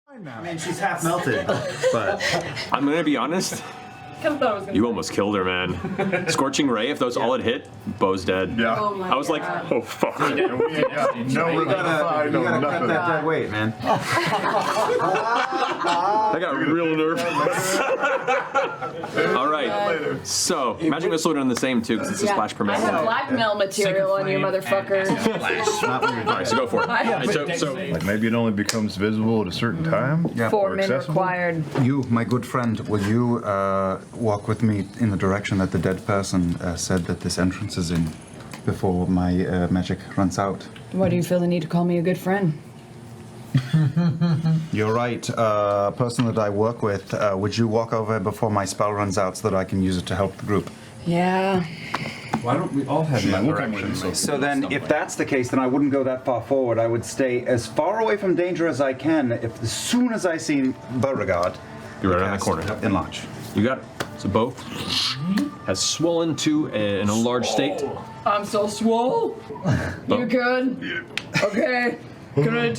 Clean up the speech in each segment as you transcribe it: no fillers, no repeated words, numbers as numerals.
I mean, she's half melted, but I'm gonna be honest. You almost killed her, man. Scorching Ray, if those all had hit, Bo's dead. Yeah. Oh my I was like, God. oh fuck. No, you gotta cut that weight, man. I got real nervous. All right. So, Magic Missile done the same too, because it's a splash per I have minute. blackmail material on you, motherfucker. All right, so go for it. And so Like maybe it only becomes visible at a certain time. Yeah. 4 Or men accessible? required. You, my good friend, will you walk with me in the direction that the dead person said that this entrance is in before my magic runs out? Why do you feel the need to call me a good friend? You're right. Person that I work with, would you walk over before my spell runs out so that I can use it to help the group? Yeah. Why don't we all head in that direction? So then, if that's the case, then I wouldn't go that far forward. I would stay as far away from danger as I can. If as soon as I see Beauregard, you're right around the corner. Enlarge. You got it. So Bo has swollen to an enlarged state. I'm so swole. You good? Okay. Can I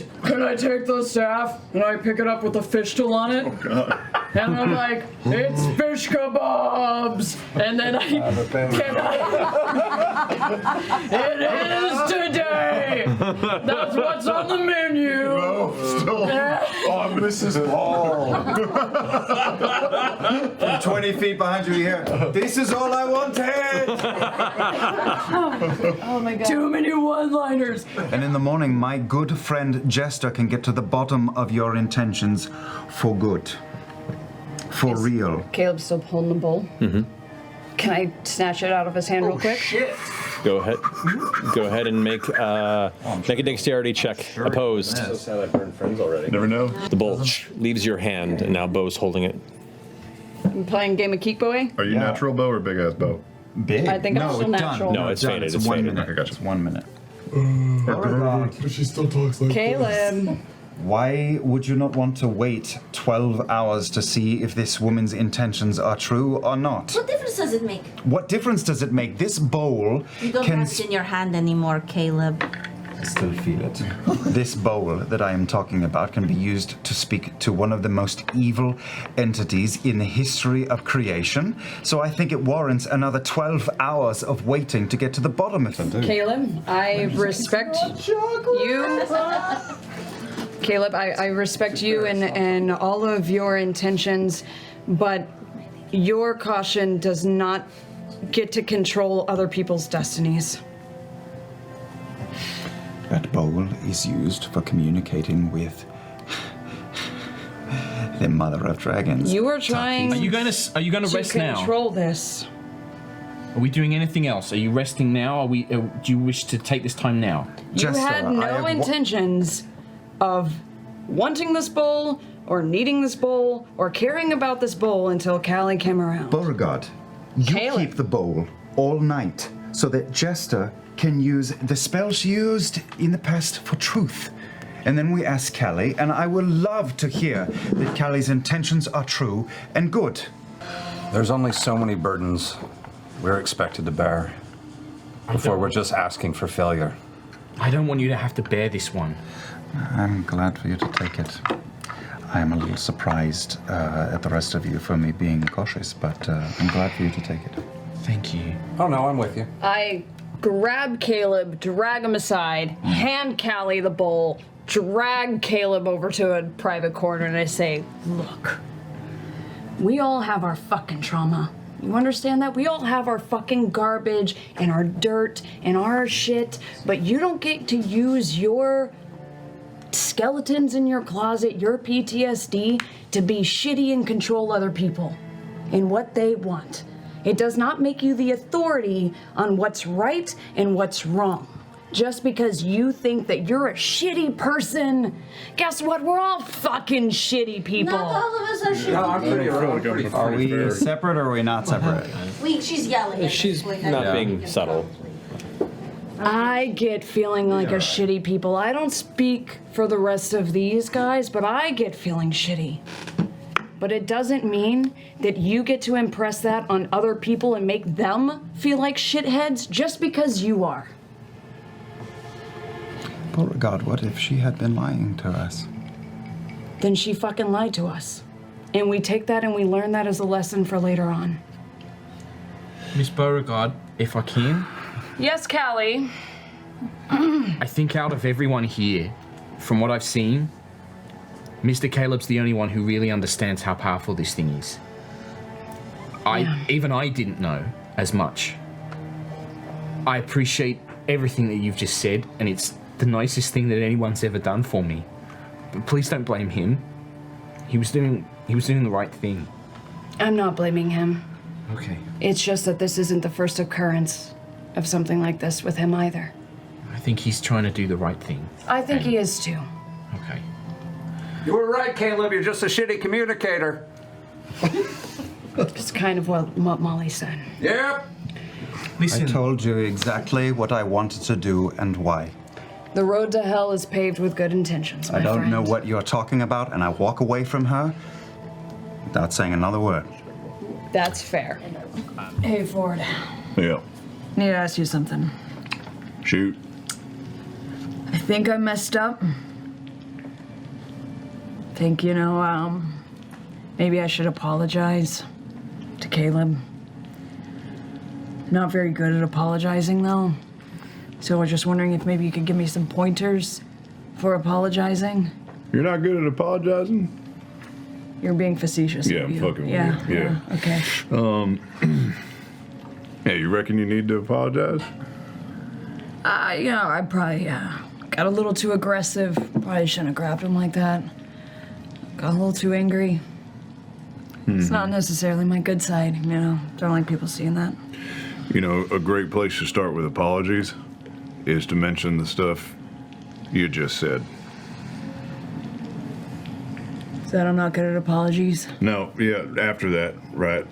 take the staff and I pick it up with a fishtail on it? Oh God. And I'm like, it's fish kebabs. And then it is today. That's what's on the menu. No, still. Oh, Mrs. Paul. 20 feet behind you here. This is all I wanted. Oh my God. Too many one-liners. And in the morning, my good friend Jester can get to the bottom of your intentions for good. For real. Caleb's still holding the bowl. Mm-hmm. Can I snatch it out of his hand real quick? Shit. Go ahead. Go ahead and make a dexterity check. Opposed. So sad I burned friends already. Never know. The bowl leaves your hand, and now Bo's holding it. I'm playing game of Keep Away. Are you natural bow or big ass bow? Big? I think I'm still natural. No, it's faded. It's 1 faded. minute. Okay, gotcha. It's 1 minute. But she still talks like Caleb. Why would you not want to wait 12 hours to see if this woman's intentions are true or not? What difference does it make? What difference does it make? This bowl You don't can... have it in your hand anymore, Caleb. I still feel it. This bowl that I am talking about can be used to speak to one of the most evil entities in the history of creation. So I think it warrants another 12 hours of waiting to get to the bottom of it. Caleb, I respect you. Caleb, I respect you and all of your intentions, but your caution does not get to control other people's destinies. That bowl is used for communicating with the mother of dragons. You are trying Are you going to to rest now? control this. Are we doing anything else? Are you resting now? Are we? Do you wish to take this time now? You had no intentions of wanting this bowl or needing this bowl or caring about this bowl until Callie came around. Beauregard, you Caleb. keep the bowl all night so that Jester can use the spell she used in the past for truth. And then we ask Callie, and I will love to hear that Callie's intentions are true and good. There's only so many burdens we're expected to bear before we're just asking for failure. I don't want you to have to bear this one. I'm glad for you to take it. I am a little surprised at the rest of you for me being cautious, but I'm glad for you to take it. Thank you. Oh no, I'm with you. I grab Caleb, drag him aside, hand Callie the bowl, drag Caleb over to a private corner, and I say, look, we all have our fucking trauma. You understand that? We all have our fucking garbage and our dirt and our shit, but you don't get to use your skeletons in your closet, your PTSD, to be shitty and control other people and what they want. It does not make you the authority on what's right and what's wrong. Just because you think that you're a shitty person, guess what? We're all fucking shitty people. Not all of us are shitty. Are we separate or are we not separate? She's yelling at She's us. not being subtle. I get feeling like a shitty people. I don't speak for the rest of these guys, but I get feeling shitty. But it doesn't mean that you get to impress that on other people and make them feel like shitheads just because you are. Beauregard, what if she had been lying to us? then she fucking lied to us. And we take that and we learn that as a lesson for later on. Miss Beauregard, if I can, Yes, Callie. I think out of everyone here, from what I've seen, Mr. Caleb's the only one who really understands how powerful this thing is. Even I didn't know as much. I appreciate everything that you've just said, and it's the nicest thing that anyone's ever done for me. But please don't blame him. He was doing the right thing. I'm not blaming him. Okay. It's just that this isn't the first occurrence of something like this with him either. I think he's trying to do the right thing. I think he is too. Okay. You were right, Caleb. You're just a shitty communicator. It's kind of what Molly said. Yep. Listen. I told you exactly what I wanted to do and why. The road to hell is paved with good intentions, my I don't friend. know what you're talking about, and I walk away from her without saying another word. That's fair. Hey, Ford. Yeah. Need to ask you something. Shoot. I think I messed up. Think, maybe I should apologize to Caleb. Not very good at apologizing, though. So we're just wondering if maybe you could give me some pointers for apologizing. You're not good at apologizing? You're being facetious. Yeah, of I'm you. fucking with Yeah. you. Yeah. Okay. Yeah, you reckon you need to apologize? I probably, got a little too aggressive. Probably shouldn't have grabbed him like that. Got a little too angry. It's not necessarily my good side, Don't like people seeing that. You know, a great place to start with apologies is to mention the stuff you just said. That I'm not good at apologies. No, yeah, after that, right,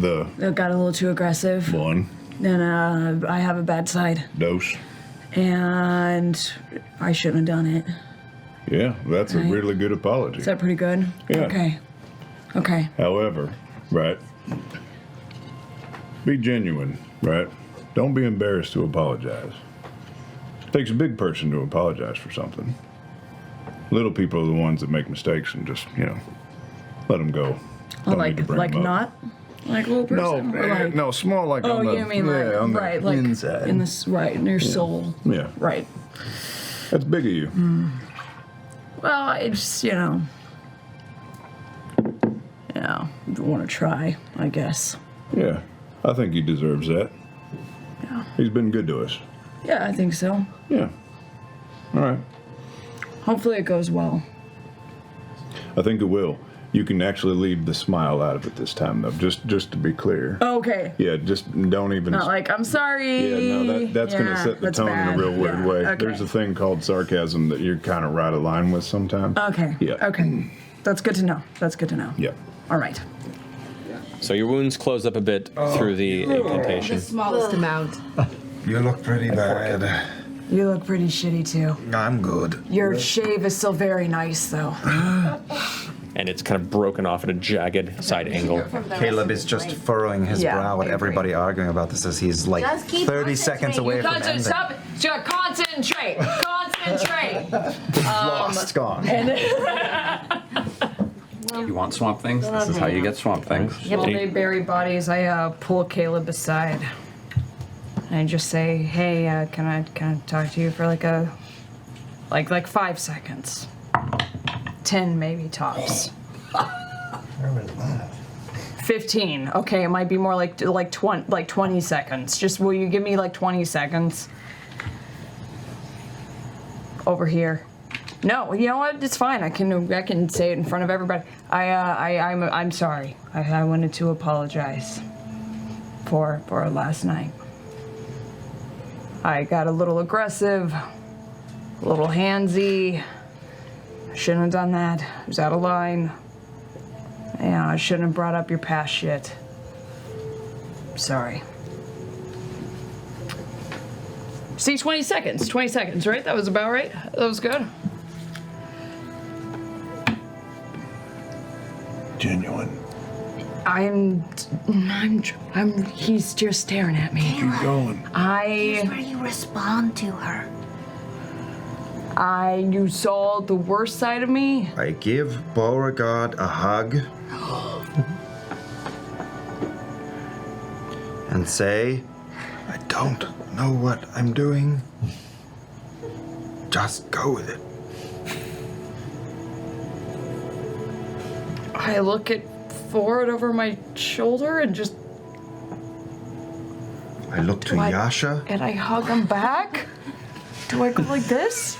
the I got a little too aggressive. one, Then I have a bad side. dose. And I shouldn't have done it. Yeah, that's a Right. really good apology. Is that pretty good? Yeah. Okay. However, right, be genuine, right? Don't be embarrassed to apologize. It takes a big person to apologize for something. Little people are the ones that make mistakes and just, let them go. Oh, Don't need to bring like them up. not like a little person? Or like, no, small like oh, on the, you mean yeah, on the right, like inside. in this, right, in your soul. Yeah, Right. that's big of you. Well, I just, want to try, I guess. Yeah, I think he deserves that. Yeah. He's been good to us. Yeah, I think so. Yeah. All right. Hopefully it goes well. I think it will. You can actually leave the smile out of it this time, though. Just to be clear. Okay. Yeah, just don't even. Not like, I'm sorry. Yeah, no, that's going to set the that's tone bad. in a real weird Yeah, way. okay. There's a thing called sarcasm that you're kind of right aligned with sometimes. Okay. Yeah. Okay. That's good to know. That's good to know. Yeah. All right. So your wounds close up a bit through the incantation. The smallest amount. You look pretty bad. You look pretty shitty too. I'm good. Your shave is still very nice though. And it's kind of broken off at a jagged side angle. Caleb is just furrowing his Yeah, brow at I agree. everybody arguing about this as he's like Just keep 30 seconds away from ending. Stop it. Concentrate. Concentrate. Lost, gone. You want swamp things? This is how you get swamp things. While they bury bodies, I pull Caleb aside. And I just say, "Hey, can I talk to you for like 5 seconds? 10 maybe tops. Where was that? 15. Okay, it might be more like 20 seconds. Just will you give me like 20 seconds? Over here. No, you know what? It's fine. I can say it in front of everybody. I'm sorry. I wanted to apologize for last night. I got a little aggressive, a little handsy. Shouldn't have done that. I was out of line. Yeah, I shouldn't have brought up your past shit. Sorry. See, 20 seconds. 20 seconds, right? That was about right? That was good. Genuine. He's just staring at me. Keep going. Here's where you respond to her. You saw the worst side of me. I give Beauregard a hug and say, I don't know what I'm doing. Just go with it. I look at forward over my shoulder and just. I look to Yasha. And I hug him back? Do I go like this?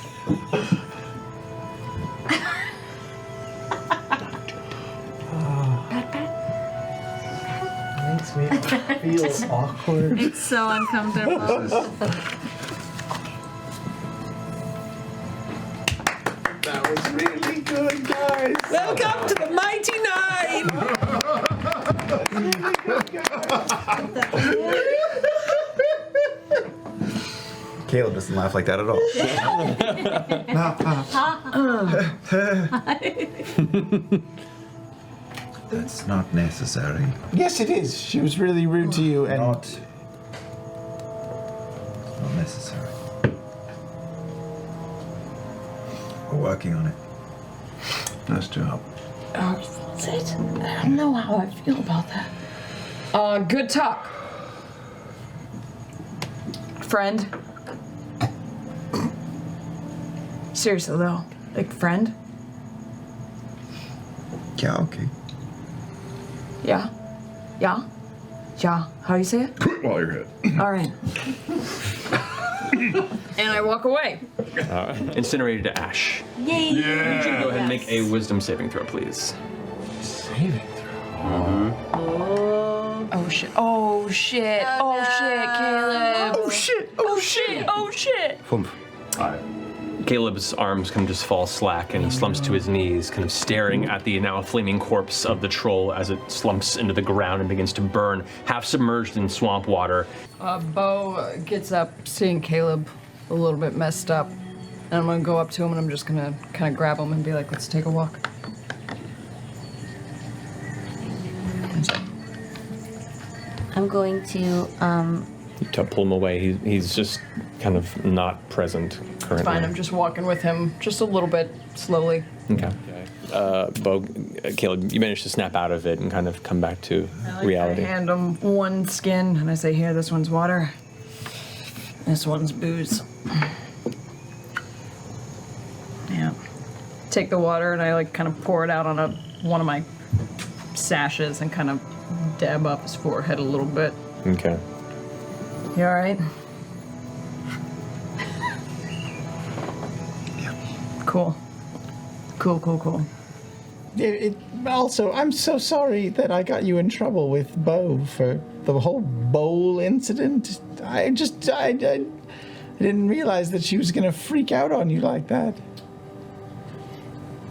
Makes me feel awkward. It's so uncomfortable. That was really good, guys. Welcome to the Mighty Nine! Caleb doesn't laugh like that at all. That's not necessary. Yes, it is. She was really rude to you, and Not necessary. We're working on it. Nice job. That's it. I don't know how I feel about that. Good talk. Friend. Seriously though, like friend? Yeah, okay. Yeah? Yeah? Yeah. How do you say it? Quit while you're hit. All right. And I walk away. Incinerated to ash. Yay! I need you to go ahead and make a wisdom saving throw, please. saving throw. Oh shit. Oh shit. Oh shit, Caleb. Oh shit! Oh shit. Oh shit. Caleb's arms kind of just fall slack and he slumps to his knees, kind of staring at the now flaming corpse of the troll as it slumps into the ground and begins to burn, half submerged in swamp water. Bo gets up, seeing Caleb a little bit messed up. And I'm gonna go up to him and I'm just gonna kind of grab him and be like, let's take a walk. I'm going to, You pull him away. He's just kind of not present currently. Fine, I'm just walking with him just a little bit, slowly. Okay. Caleb, you managed to snap out of it and kind of come back to reality. I hand him one skin and I say, here, this one's water. This one's booze. Yeah. Take the water and I like kind of pour it out on one of my sashes and kind of dab up his forehead a little bit. Okay. You all right? Cool. Cool. Also, I'm so sorry that I got you in trouble with Bo for the whole bowl incident. I didn't realize that she was gonna freak out on you like that.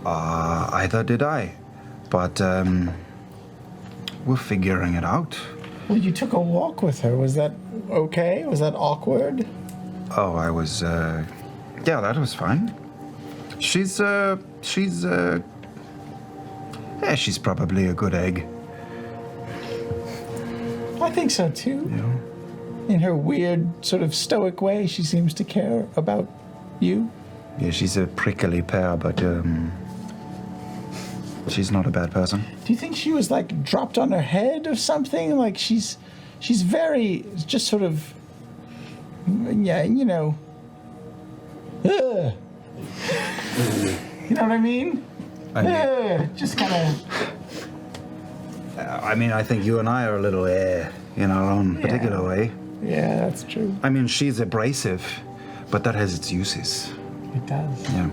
Either did I. But, we're figuring it out. Well, you took a walk with her. Was that okay? Was that awkward? Oh, I was, yeah, that was fine. She's probably a good egg. I think so too. Yeah. In her weird, sort of stoic way, she seems to care about you. Yeah, she's a prickly pear, but, she's not a bad person. Do you think she was like dropped on her head or something? Like she's very just sort of, yeah, you know. Ugh. You know what I mean? Just kind of. I mean, I think you and I are a little in our own particular way. Yeah, that's true. I mean, she's abrasive, but that has its uses. It does. Yeah.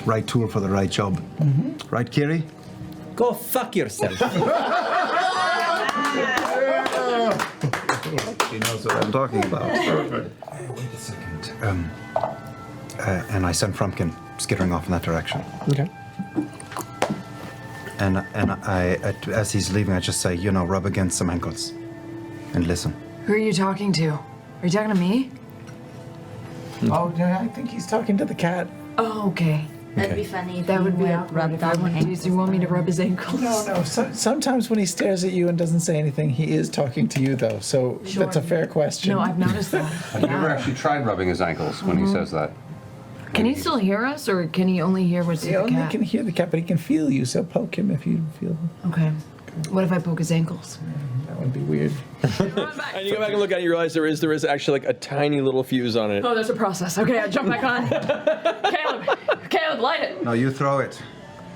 Right tool for the right job. Mm-hmm. Right, Kiri? Go fuck yourself. She knows what I'm talking about. Perfect. Wait a second. And I sent Frumpkin skittering off in that direction. Okay. And I, as he's leaving, I just say, rub against some ankles and listen. Who are you talking to? Are you talking to me? Oh, no, I think he's talking to the cat. Oh, okay. that'd be funny if That you would be rubbed awkward. on Do ankles. you want me to rub his ankles? No. Sometimes when he stares at you and doesn't say anything, he is talking to you, though. So Sure. that's a fair question. No, I've noticed that. Have you ever actually tried rubbing his ankles when he says that? Can he still hear us, or can he only hear what's in He the only cat? can hear the cat, but he can feel you, so poke him if you feel him. Okay. What if I poke his ankles? That would be weird. And you go back and look at it, and you realize there is actually like a tiny little fuse on it. Oh, there's a process. Okay, I jump back on. Caleb, light it. No, you throw it.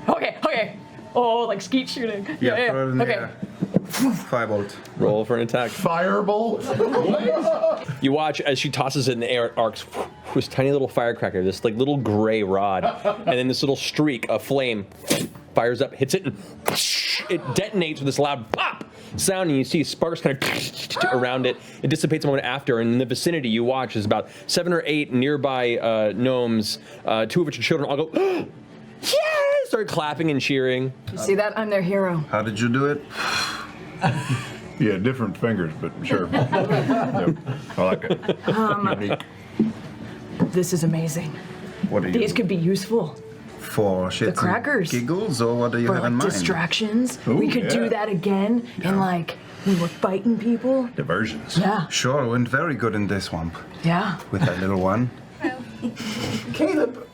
Okay. Oh, like skeet shooting. Yeah. Throw it in the Okay. air. Firebolt. Roll for an attack. Firebolt. You watch as she tosses it in the air, it arcs this tiny little firecracker, this like little gray rod, and then this little streak of flame fires up, hits it, and it detonates with this loud pop sound, and you see sparks kind of around it. It dissipates a moment after, and in the vicinity you watch is about 7 or 8 nearby gnomes, 2 of which are children, all go, yeah! Start clapping and cheering. You see that? I'm their hero. How did you do it? Yeah, different fingers, but sure. Yep. I like it. Unique. This is amazing. What are you These could be useful for? Shits and crackers. giggles, or what do you for have like in mind? distractions. Ooh, We could yeah. do that again, and like we were fighting people. Diversions. Yeah. Sure, went very good in this swamp Yeah. with that little one. Caleb,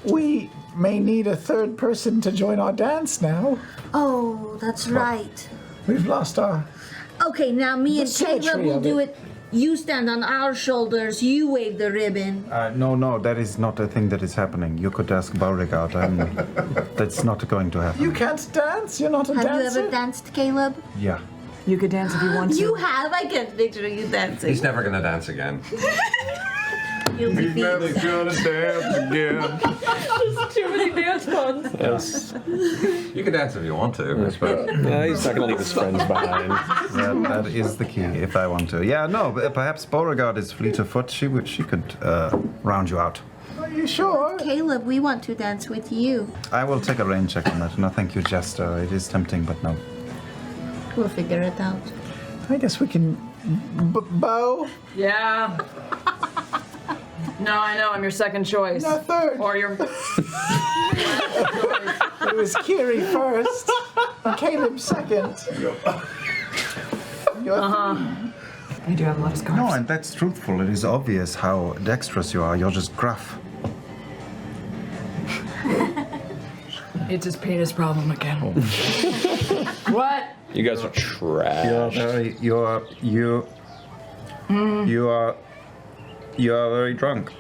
we may need a third person to join our dance now. Oh, that's right. We've lost our. Okay, now me and symmetry Caleb will of do it. it. You stand on our shoulders, you wave the ribbon. No, that is not a thing that is happening. You could ask Beauregard. That's not going to happen. You can't dance? You're not a Have you dancer? ever danced, Caleb? Yeah. You could dance if you want to. You have? I can't picture you dancing. He's never gonna dance again. Guilty He's never feet. gonna dance again. Too many dance puns. Yes. You can dance if you want to, I suppose. He's not going to leave his friends behind. That is the key, if I want to. Yeah, no, but perhaps Beauregard is fleet of foot. She could round you out. Are you sure? Caleb, we want to dance with you. I will take a rain check on that. No, thank you, Jester. It is tempting, but no. We'll figure it out. I guess we can. Bo? Yeah. No, I know. I'm your second choice. No, third. Or your. It was Kiri first. And Caleb second. I do have a lot of scars. No, and that's truthful. It is obvious how dexterous you are. You're just gruff. It's his penis problem again. What? You guys are trash. You are very drunk.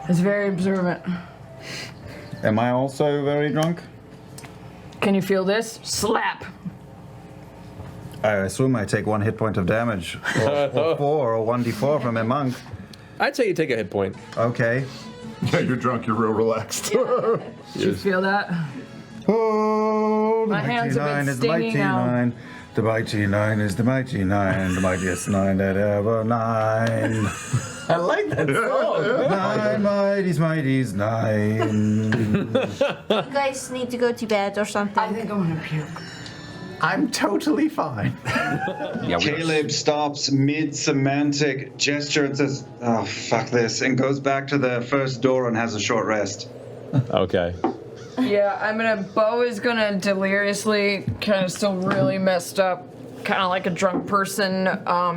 It's very observant. Am I also very drunk? Can you feel this? Slap. I assume I take 1 hit point of damage, or 4, or 1d4 from a monk. I'd say you take a hit point. Okay. Yeah, you're drunk, you're real relaxed. Did you feel that? Oh, the My hands mighty have been nine is the mighty stinging now. nine. The mighty nine is the mighty nine, the mightiest nine that ever nine. I like that song. Nine mighties, nine. You guys need to go to bed or something. I think I'm gonna puke. I'm totally fine. Caleb stops mid-semantic gesture and says, "Oh, fuck this," and goes back to the first door and has a short rest. Okay. Yeah, Bo is gonna deliriously, kind of still really messed up, kind of like a drunk person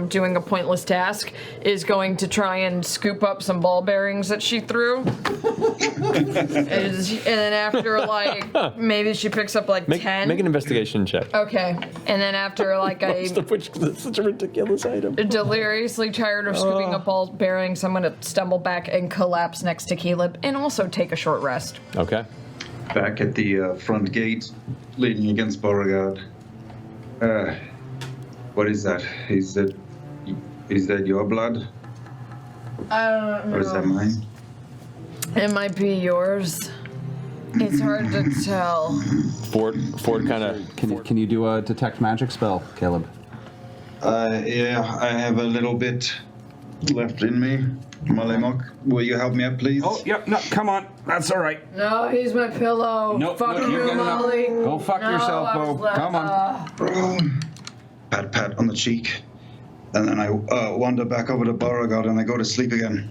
doing a pointless task, is going to try and scoop up some ball bearings that she threw. and then after, like, maybe she picks up like 10. Make an investigation check. Okay, and then after, like, Most of which is such a ridiculous item. deliriously tired of scooping up ball bearings, I'm gonna stumble back and collapse next to Caleb, and also take a short rest. Okay. Back at the front gate, leaning against Beauregard. What is that? Is that your blood? I don't know. Or is that mine? It might be yours. It's hard to tell. Ford kind of. Can you do a detect magic spell, Caleb? Yeah, I have a little bit left in me. Malemok, will you help me up, please? Oh, yep, no, come on. That's all right. No, he's my pillow. Nope, Fuck nope, you, you're good enough. Molly. Go fuck No, yourself, I was Bo. left- Come on. Pat on the cheek. And then I wander back over to Beauregard and I go to sleep again.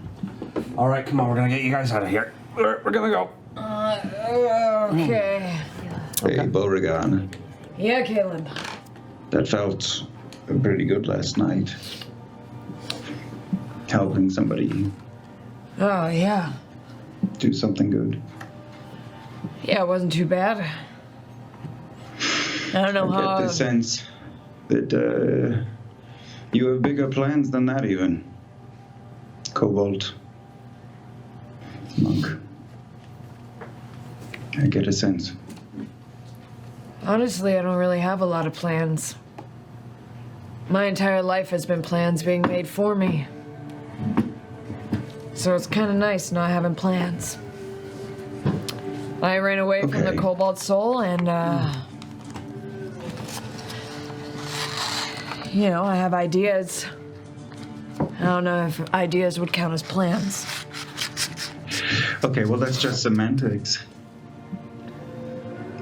All right, come on. We're going to get you guys out of here. We're going to go. Okay. Hey, Beauregard. Yeah, Caleb. That felt pretty good last night. Helping somebody. Oh, yeah. do something good. Yeah, it wasn't too bad. I don't know I how. get the sense that you have bigger plans than that, even. Cobalt. Monk. I get a sense. Honestly, I don't really have a lot of plans. My entire life has been plans being made for me. So it's kind of nice not having plans. I ran away from the Cobalt Soul and, you know, I have ideas. I don't know if ideas would count as plans. Okay, well, that's just semantics.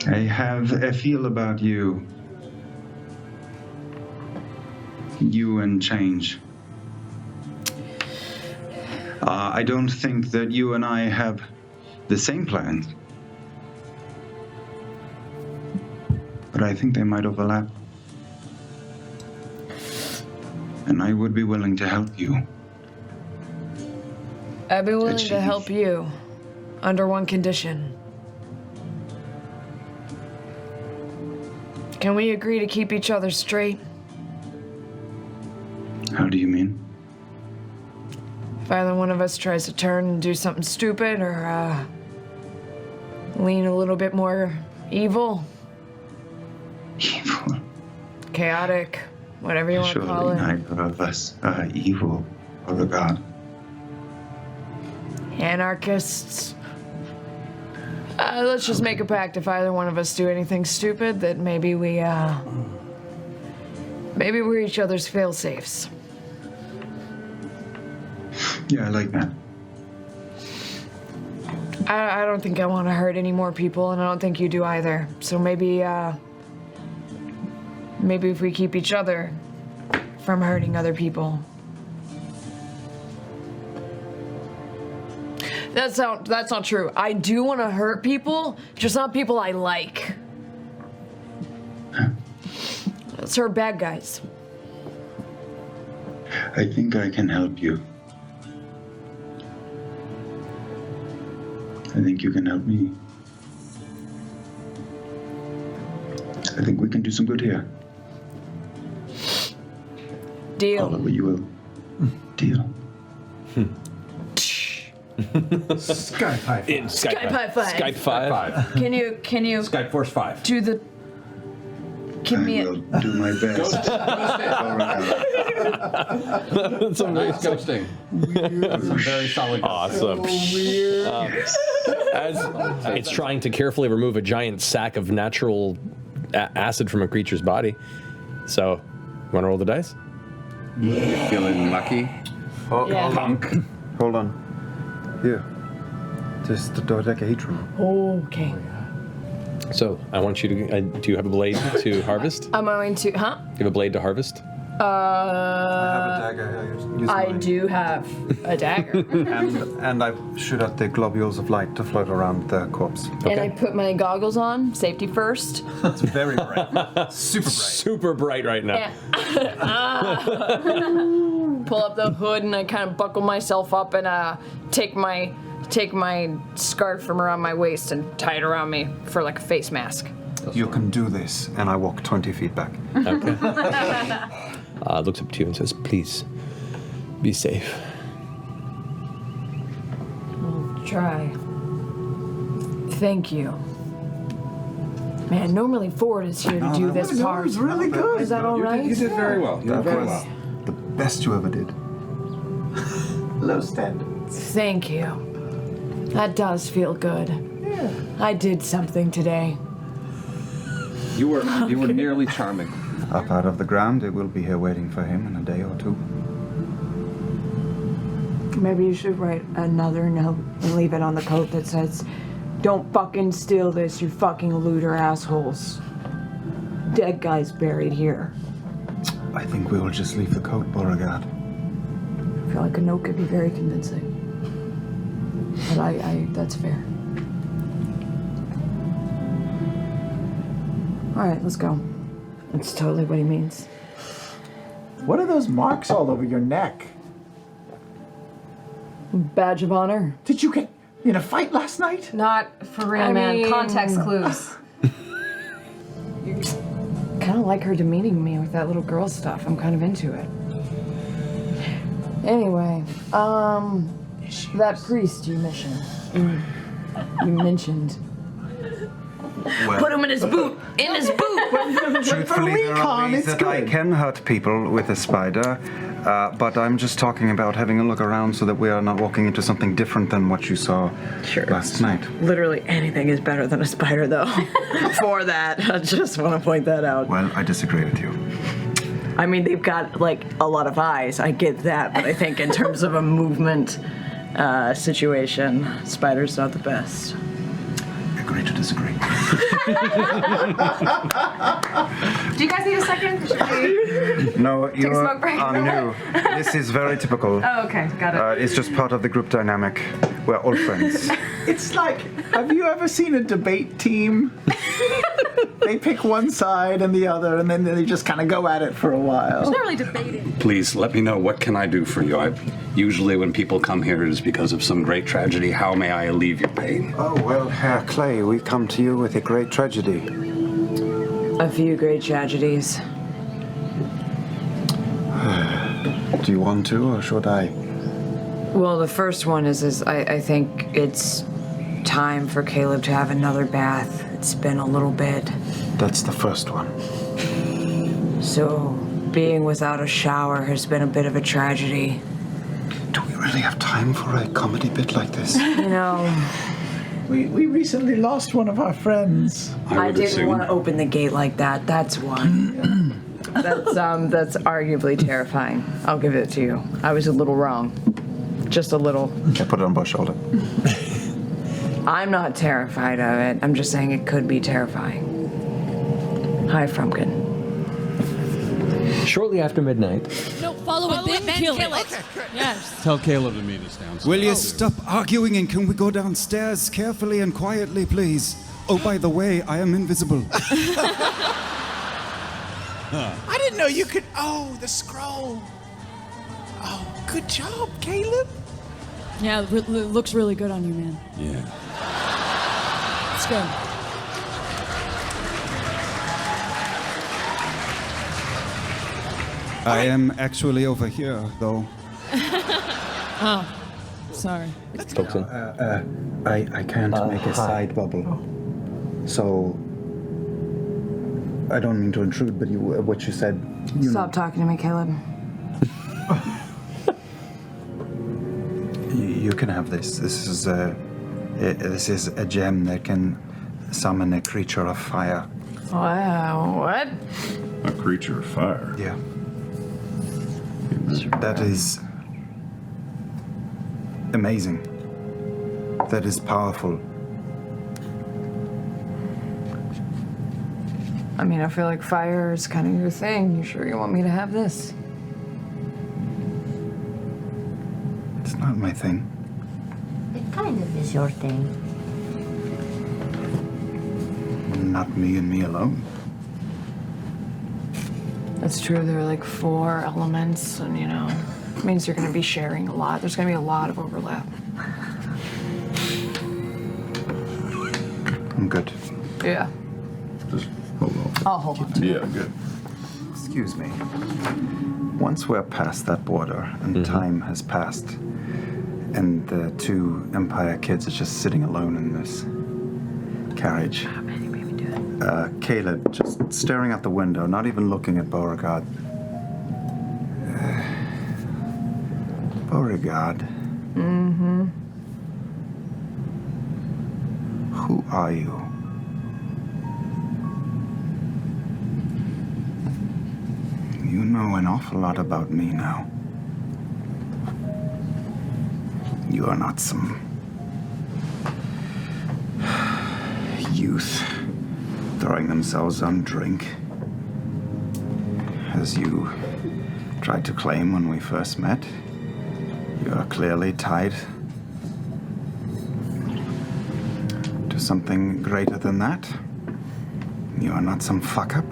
I have a feel about you. You and change. I don't think that you and I have the same plans. But I think they might overlap. And I would be willing to help you. I'd be willing to help you under one condition. Can we agree to keep each other straight? How do you mean? If either one of us tries to turn and do something stupid or lean a little bit more evil. Evil? Chaotic, whatever you want to call Surely it. neither of us are evil or a god. Anarchists. Let's just make a pact. If either one of us do anything stupid, that maybe we're each other's fail-safes. Yeah, I like that. I don't think I want to hurt any more people, and I don't think you do either. So maybe if we keep each other from hurting other people. That's not true. I do want to hurt people, just not people I like. Let's hurt bad guys. I think I can help you. I think you can help me. I think we can do some good here. Deal. Call it what you will. Deal. Skype high five. Skype high five. Skype 5. Can you Skype Force 5. do the? Give me I will do my best. Some nice ghosting. Some very solid ghosting. Awesome. As it's trying to carefully remove a giant sack of natural acid from a creature's body. So, you want to roll the dice? Yeah. Feeling lucky? Oh, Yeah. Punk. Hold on. Here. Just the dodecahedron. Okay. So, I want you to. Do you have a blade to harvest? I'm going to. Huh? You have a blade to harvest? I have a dagger. Use I mine. do have a dagger. and I shoot at the globules of light to float around the corpse. And I put my goggles on, safety first. It's very bright. Super bright. Super bright right now. Pull up the hood and I kind of buckle myself up and take my scarf from around my waist and tie it around me for like a face mask. You can do this, and I walk 20 feet back. Okay. Looks up to you and says, "Please, be safe." I'll try. Thank you. Man, normally Ford is here to do this part. That was really good. Is that all right? You did very well. You did very well. The best you ever did. Low standards. Thank you. That does feel good. Yeah. I did something today. You were nearly charming. Up out of the ground, it will be here waiting for him in a day or two. Maybe you should write another note and leave it on the coat that says, "Don't fucking steal this, you fucking looter assholes. Dead guy's buried here." I think we will just leave the coat, Beauregard. I feel like a note could be very convincing. But I that's fair. All right, let's go. That's totally what he means. What are those marks all over your neck? Badge of honor. Did you get in a fight last night? Not for real, I man. mean- Context clues. Kind of like her demeaning me with that little girl stuff. I'm kind of into it. Anyway, that priest you mentioned. Put him in his boot. In his boot. Truthfully, there are ways that I can hurt people with a spider, but I'm just talking about having a look around so that we are not walking into something different than what you saw last night. Literally anything is better than a spider, though. For that, I just want to point that out. Well, I disagree with you. I mean, they've got, like, a lot of eyes. I get that, but I think in terms of a movement situation, spider's not the best. Agree to disagree. Do you guys need a second? Should we? No, Take a smoke break? are new. This is very typical. Oh, okay, got it. It's just part of the group dynamic. We're all friends. It's like, have you ever seen a debate team? They pick one side and the other, and then they just kind of go at it for a while. It's not really debating. Please let me know, what can I do for you? Usually when people come here, it is because of some great tragedy. How may I alleviate your pain? Oh, well, Herr Clay, we come to you with a great tragedy. A few great tragedies. Do you want to, or should I? Well, the first one is I think it's time for Caleb to have another bath. It's been a little bit. That's the first one. So, being without a shower has been a bit of a tragedy. Do we really have time for a comedy bit like this? You know, We recently lost one of our friends. I didn't want to open the gate like that. That's one. That's arguably terrifying. I'll give it to you. I was a little wrong. Just a little. I put it on both shoulders. I'm not terrified of it. I'm just saying it could be terrifying. Hi, Frumpkin. Shortly after midnight. No, follow it, then kill it. Okay, good. Yes. Tell Caleb to meet us downstairs. Will you stop arguing and can we go downstairs carefully and quietly, please? Oh, by the way, I am invisible. I didn't know you could. Oh, the scroll. Oh, good job, Caleb. Yeah, it looks really good on you, man. Yeah. It's good. I am actually over here, though. Oh, sorry. I can't make a side bubble. So, I don't mean to intrude, but what you said. Stop talking to me, Caleb. You can have this. This is a gem that can summon a creature of fire. Wow, what? A creature of fire? Yeah. That is amazing. That is powerful. I mean, I feel like fire is kind of your thing. You sure you want me to have this? It's not my thing. It kind of is your thing. Not me and me alone. That's true. There are like 4 elements, and you know, it means you're going to be sharing a lot. There's going to be a lot of overlap. I'm good. Yeah. Just hold on. I'll hold on to it. Yeah, good. Excuse me. Once we're past that border and time has passed, and the 2 Empire kids are just sitting alone in this carriage. Caleb just staring out the window, not even looking at Beauregard. Beauregard. Mm-hmm. Who are you? You know an awful lot about me now. You are not some youth throwing themselves on drink, as you tried to claim when we first met. You are clearly tied to something greater than that. You are not some fuck-up.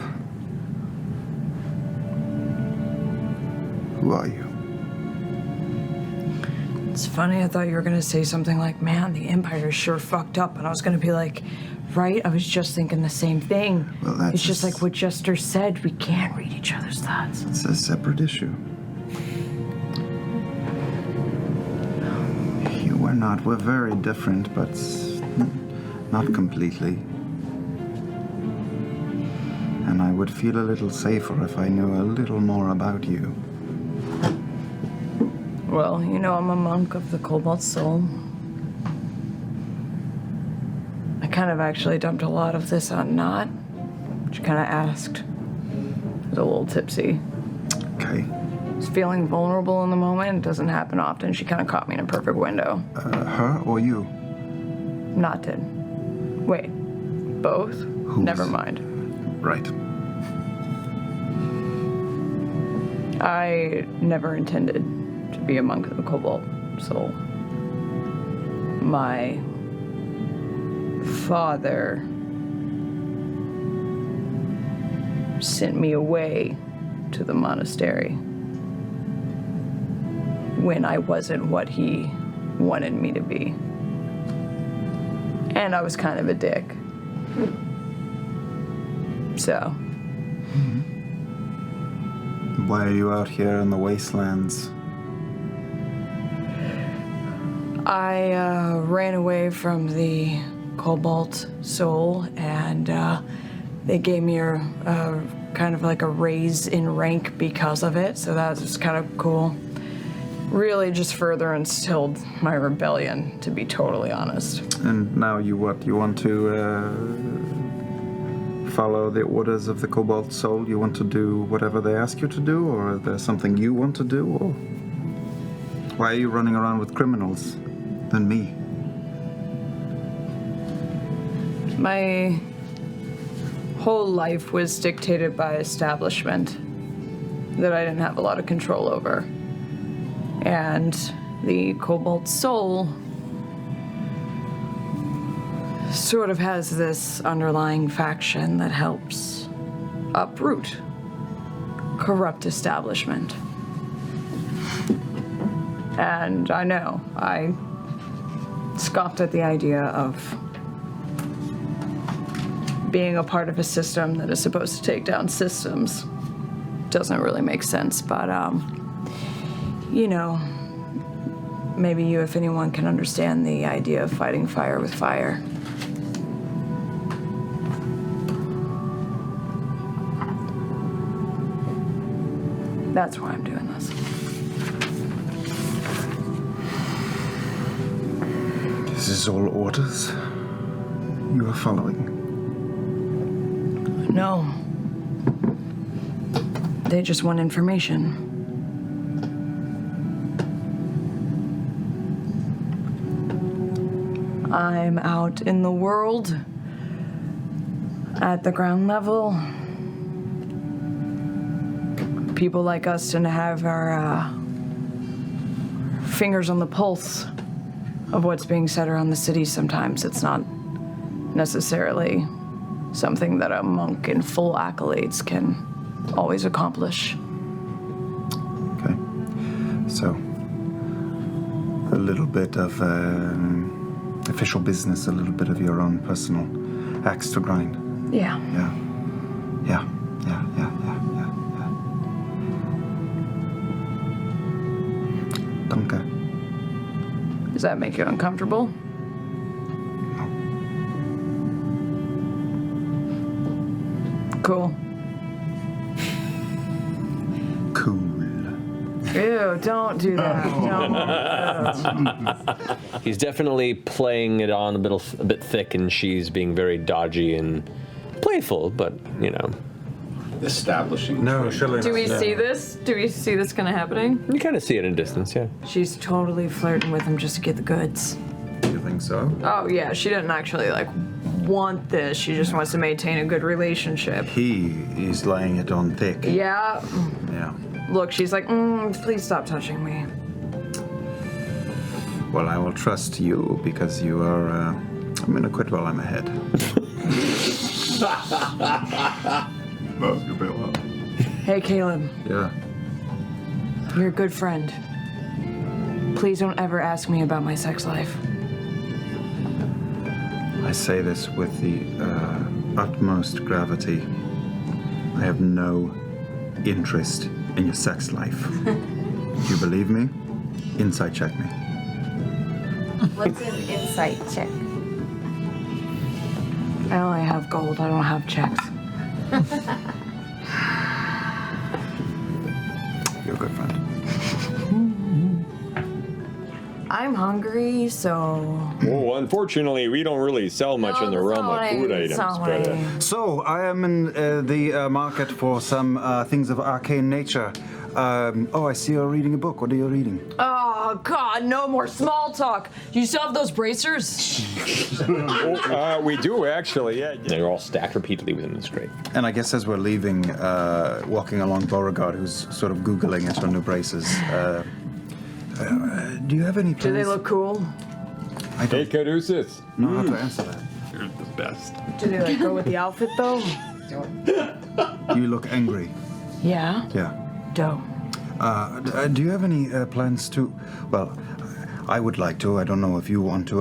Who are you? It's funny, I thought you were gonna say something like, man, the Empire is sure fucked up. And I was gonna be like, right? I was just thinking the same thing. Well, that's it's just like what Jester said, we can't read each other's thoughts. It's a separate issue. You are not. We're very different, but not completely. And I would feel a little safer if I knew a little more about you. Well, you know, I'm a monk of the Cobalt Soul. I kind of actually dumped a lot of this on Knot, which kind of asked. I was a little tipsy. Okay. I was feeling vulnerable in the moment. It doesn't happen often. She kind of caught me in a perfect window. Her or you? Knot did. Wait, both? Never mind. Right. I never intended to be a monk of the Cobalt Soul. My father sent me away to the monastery when I wasn't what he wanted me to be. And I was kind of a dick. So. Why are you out here in the wastelands? I ran away from the Cobalt Soul, and they gave me a kind of like a raise in rank because of it, so that was kind of cool. Really just further instilled my rebellion, to be totally honest. And now you what? You want to follow the orders of the Cobalt Soul? You want to do whatever they ask you to do, or is there something you want to do? Or why are you running around with criminals than me? My whole life was dictated by establishment that I didn't have a lot of control over. And the Cobalt Soul sort of has this underlying faction that helps uproot corrupt establishment. And I know, I scoffed at the idea of being a part of a system that is supposed to take down systems. Doesn't really make sense, but you know, maybe you, if anyone, can understand the idea of fighting fire with fire. That's why I'm doing this. This is all orders you are following. No. They just want information. I'm out in the world, at the ground level. People like us tend to have our fingers on the pulse of what's being said around the city sometimes. It's not necessarily something that a monk in full accolades can always accomplish. Okay. So, a little bit of official business, a little bit of your own personal axe to grind. Yeah. Yeah. Yeah. Danke. Does that make you uncomfortable? Cool. Ew, don't do that. Don't. He's definitely playing it on a bit thick, and she's being very dodgy and playful, but, you know. Establishing. No, surely Do we see this? Do we see this kind of happening? You kind of see it in distance, yeah. She's totally flirting with him just to get the goods. You think so? Oh, yeah, she doesn't actually, want this. She just wants to maintain a good relationship. He is laying it on thick. Yeah. Yeah. Look, she's like, please stop touching me. Well, I will trust you because you are. I'm gonna quit while I'm ahead. Hey, Caleb. Yeah. You're a good friend. Please don't ever ask me about my sex life. I say this with the utmost gravity. I have no interest in your sex life. You believe me? Insight check me. What's an insight check? I only have gold. I don't have checks. You're a good friend. I'm hungry, so. Well, unfortunately, we don't really sell much in the realm of food items. But, So, I am in the market for some things of arcane nature. I see you're reading a book. What are you reading? Oh, God, no more small talk. You still have those bracers? we do, actually, yeah. They're all stacked repeatedly within this crate. And I guess as we're leaving, walking along Beauregard, who's sort of Googling at her new braces, do you have any plans? Do they look cool? Hey, Caduceus. Know how to answer that. You're the best. Do they like go with the outfit, though? You look angry. Yeah? Yeah. Dope. Do you have any plans to? Well, I would like to. I don't know if you want to.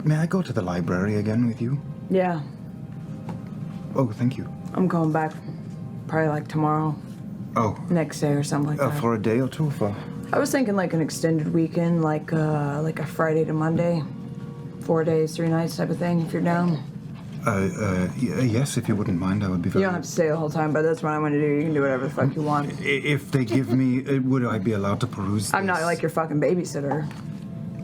May I go to the library again with you? Yeah. Oh, thank you. I'm going back probably like tomorrow. Oh. Next day or something like that. For a day or two? For? I was thinking like an extended weekend, like a Friday to Monday. 4 days, 3 nights type of thing, if you're down. Yes, if you wouldn't mind, I would be very... You don't have to stay the whole time, but that's what I'm going to do. You can do whatever the fuck you want. If they give me... would I be allowed to peruse I'm not this? like your fucking babysitter.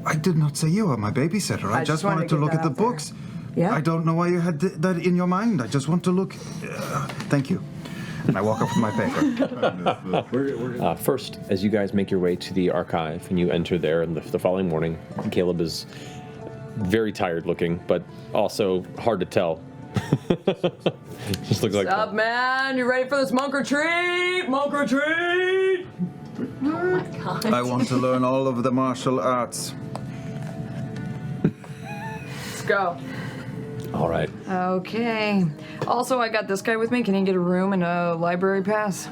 I did not say you were my babysitter. I just wanted to look at the books. Yeah? I don't know why you had that in your mind. I just want to look... thank you. And I walk up with my paper. First, as you guys make your way to the archive and you enter there, and the following morning, Caleb is very tired looking, but also hard to tell. Just looks like. What's up, man? You ready for this monk retreat? Monk retreat! Oh my god. I want to learn all of the martial arts. Let's go. All right. Okay. Also, I got this guy with me. Can he get a room and a library pass?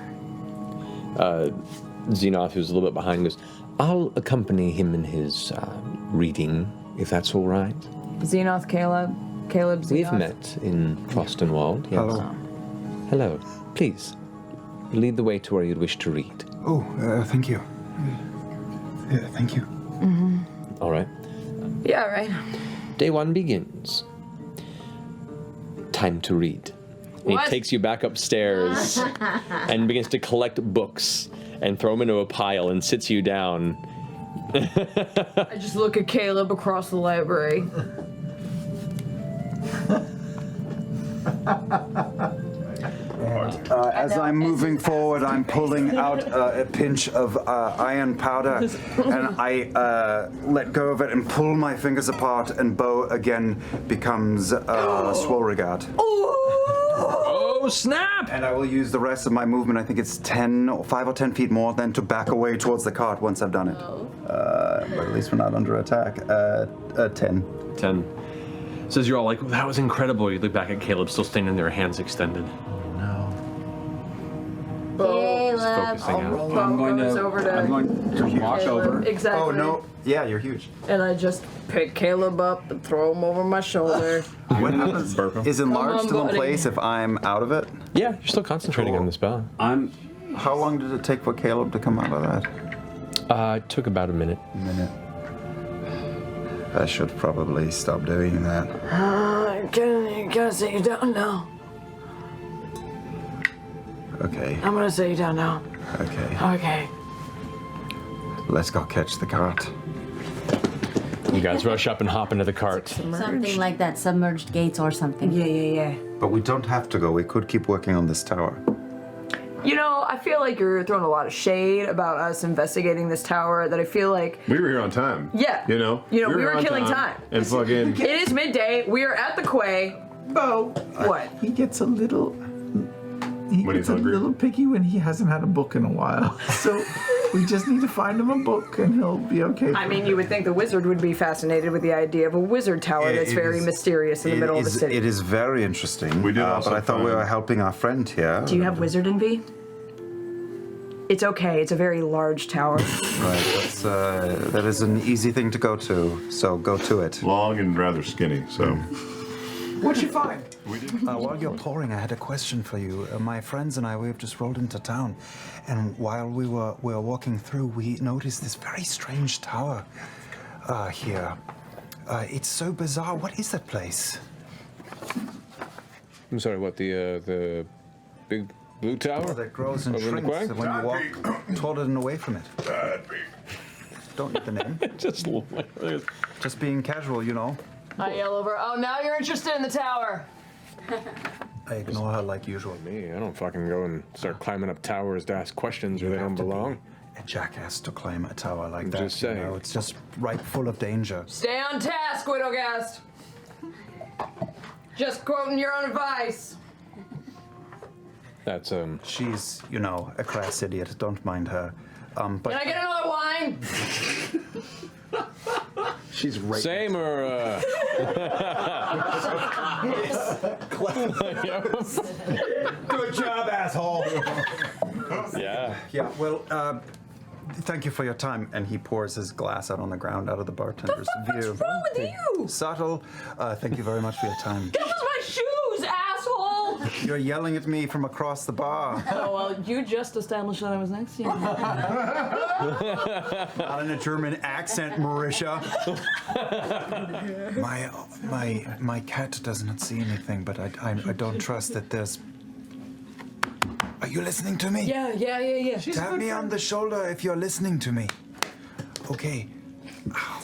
Xenoth, who's a little bit behind, goes, I'll accompany him in his reading, if that's all right. Xenoth, Caleb. Caleb, Xenoth. We've met in Frostenwald. Yes. Hello. Hello. Please, lead the way to where you'd wish to read. Oh, thank you. Thank you. Mm-hmm. All right. Yeah, right. Day 1 begins. Time to read. And he What? takes you back upstairs and begins to collect books and throw them into a pile and sits you down. I just look at Caleb across the library. As I'm moving forward, I'm pulling out a pinch of iron powder, and I let go of it and pull my fingers apart, and Bo again becomes Swolregard. Oh, snap! And I will use the rest of my movement, I think it's 5 or 10 feet more, then to back away towards the cart once I've done it. But at least we're not under attack. 10. 10. Says you're all like, that was incredible. You look back at Caleb still standing there, hands extended. Caleb. Focusing out. I'm going to walk Caleb. over. Exactly. Oh, no. Yeah, you're huge. And I just pick Caleb up and throw him over my shoulder. What happens? Is enlarge on, still in buddy. place if I'm out of it? Yeah, you're still concentrating on the spell. How long did it take for Caleb to come out of that? It took about a minute. I should probably stop doing that. Can I sit you down now? Okay. I'm gonna sit you down now. Okay. Okay. Let's go catch the cart. You guys rush up and hop into the cart. Something like that, submerged gates or something. Yeah. But we don't have to go. We could keep working on this tower. You know, I feel like you're throwing a lot of shade about us investigating this tower. That I feel like We were here on time. Yeah. You know? we were here on killing time. And fucking. It is midday. We are at the quay. Bo. What? He gets a little. He When gets he's a hungry. little picky when he hasn't had a book in a while. So we just need to find him a book and he'll be okay. I mean, you would think the wizard would be fascinated with the idea of a wizard tower that's It very is- mysterious in the middle of the city. It is very interesting. We did also but I thought we find- were helping our friend here. Do you have wizard envy? It's okay. It's a very large tower. Right, that is an easy thing to go to, so go to it. Long and rather skinny, so. What'd you find? While you're pouring, I had a question for you. My friends and I, we've just rolled into town, and while we were walking through, we noticed this very strange tower here. It's so bizarre. What is that place? I'm sorry, what, the big blue tower? That grows and over in the shrinks corner? when you walk toward it and away from it. Don't need the name. Just being casual, you know. I yell over, oh, now you're interested in the tower. I ignore her like usual. Me, I don't fucking go and start climbing up towers to ask questions where they don't belong. A jackass to climb a tower like I'm that. just saying. You know, it's just right full of danger. Stay on task, Widowgast. Just quoting your own advice. That's She's, you know, a crass idiot. Don't mind her. But Can I get another wine? she's right. Same or Good job, asshole. Yeah. Yeah. Well, thank you for your time. And he pours his glass out on the ground, out of the bartender's view. What's wrong with you? Subtle. Thank you very much for your time. That was my shoes, asshole! You're yelling at me from across the bar. Oh, well, you just established that I was next to you. Not in a German accent, Marisha. My cat does not see anything, but I don't trust that there's. Are you listening to me? Yeah. Tap me on the shoulder if you're listening to me. Okay. Ow.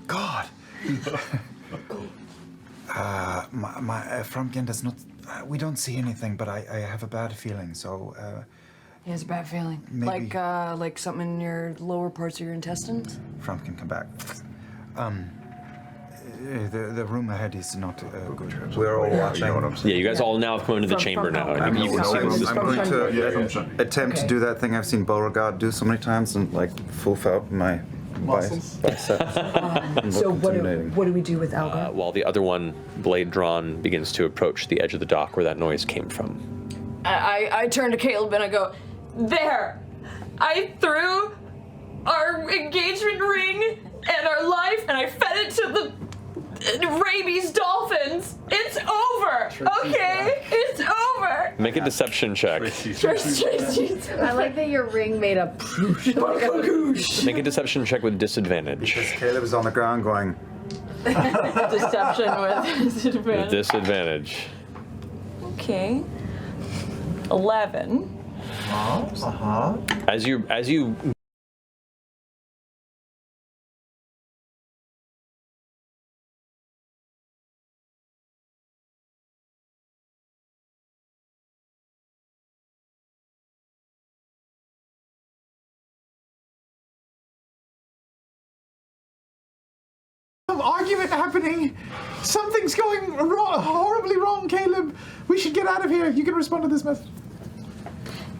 God. My Frumkin does not. We don't see anything, but I have a bad feeling. So. He has a bad feeling. Maybe. Like something in your lower parts of your intestines? Frumkin, come back. The room ahead is not good. We're all watching. Yeah, you guys all now have come into the chamber now. And you can see this is I'm going to attempt to do that thing I've seen Beauregard do so many times and like foof out my biceps. So what do we do with Algar? while the other one, blade drawn, begins to approach the edge of the dock where that noise came from. I turn to Caleb and I go, there! I threw our engagement ring and our life and I fed it to the rabies dolphins. It's over, okay? It's over. Make a deception check. I like that your ring made a Make a deception check with disadvantage. Because Caleb is on the ground going. deception with disadvantage. With disadvantage. Okay. 11. As you Some argument happening. Something's going wrong, horribly wrong, Caleb. We should get out of here. You can respond to this message.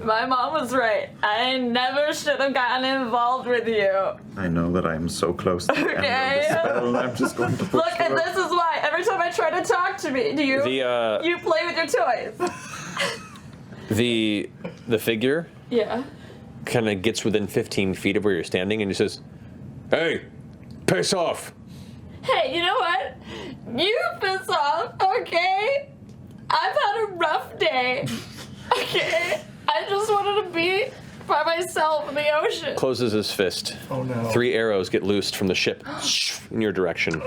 My mom was right. I never should have gotten involved with you. I know that I am so close to the end of the spell. I'm just going to push Look, and through. this is why every time I try to talk to me, you play with your toys. the figure Yeah. kind of gets within 15 feet of where you're standing and he says, "Hey, piss off." Hey, you know what? You piss off, okay? I've had a rough day, okay? I just wanted to be by myself in the ocean. Closes his fist. Oh, no. 3 arrows get loosed from the ship in your direction.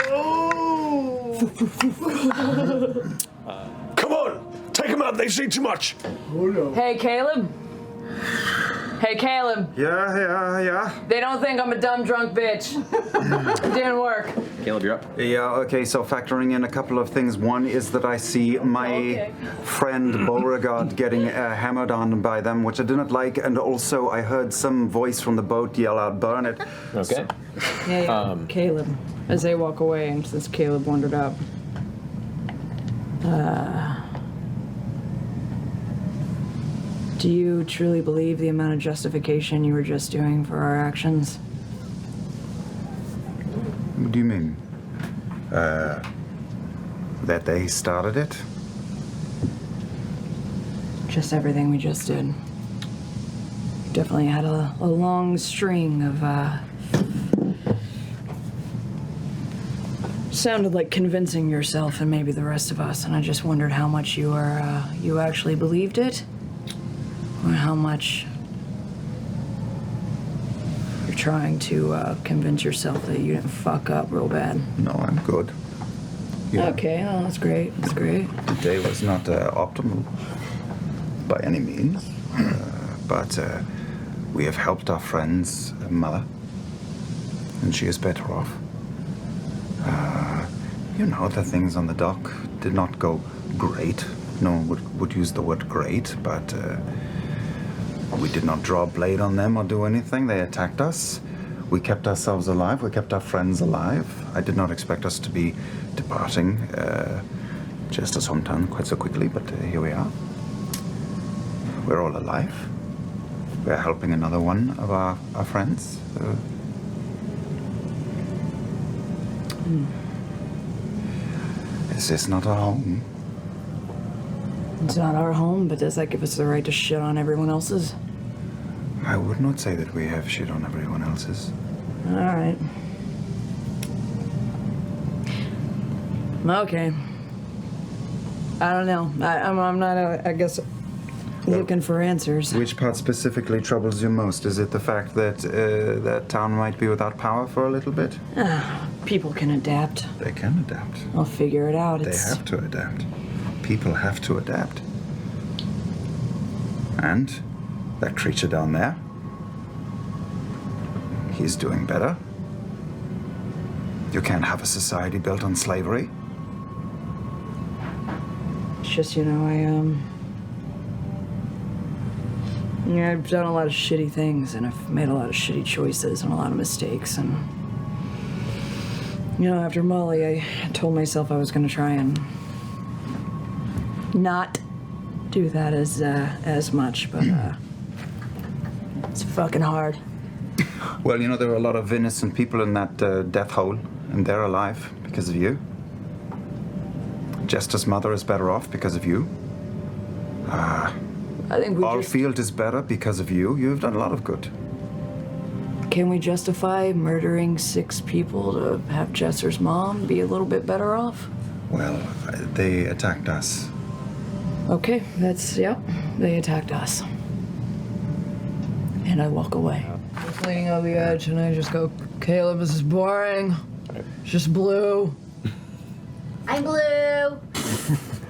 Come on, take them out. They see too much. Oh no. Hey, Caleb. Hey, Caleb. Yeah. They don't think I'm a dumb drunk bitch. It didn't work. Caleb, you're up. Yeah, okay, so factoring in a couple of things. One is that I see my friend Beauregard getting hammered on by them, which I did not like, and also I heard some voice from the boat yell out, "Burn it." Okay. Hey, Caleb. As they walk away, and since Caleb wandered up. Do you truly believe the amount of justification you were just doing for our actions? What do you mean? That they started it? just everything we just did. Definitely had a long string of, sounded like convincing yourself and maybe the rest of us, and I just wondered how much you actually believed it, or how much you're trying to convince yourself that you didn't fuck up real bad. No, I'm good. Yeah. Okay, well, that's great. That's great. The day was not optimal by any means, but we have helped our friend's mother, and she is better off. You know, the things on the dock did not go great. No one would use the word great, but we did not draw a blade on them or do anything. They attacked us. We kept ourselves alive. We kept our friends alive. I did not expect us to be departing just as hometown quite so quickly, but here we are. We're all alive. We're helping another one of our friends. This is not our home. It's not our home, but does that give us the right to shit on everyone else's? I would not say that we have shit on everyone else's. All right. Okay. I don't know. I'm not, I guess, looking for answers. Which part specifically troubles you most? Is it the fact that that town might be without power for a little bit? People can adapt. They can adapt. I'll figure it out. They have to adapt. People have to adapt. And that creature down there, he's doing better. You can't have a society built on slavery. It's just, you know, I've done a lot of shitty things, and I've made a lot of shitty choices and a lot of mistakes, and you know, after Molly, I told myself I was going to try and not do that as much, but it's fucking hard. Well, you know, there are a lot of innocent people in that death hole, and they're alive because of you. Jester's mother is better off because of you. I think we Allfield is better because of you. You've done a lot of good. Can we justify murdering 6 people to have Jester's mom be a little bit better off? Well, they attacked us. Okay, they attacked us. And I walk away. Just leaning on the edge, and I just go, Caleb, this is boring. It's just blue. I'm blue.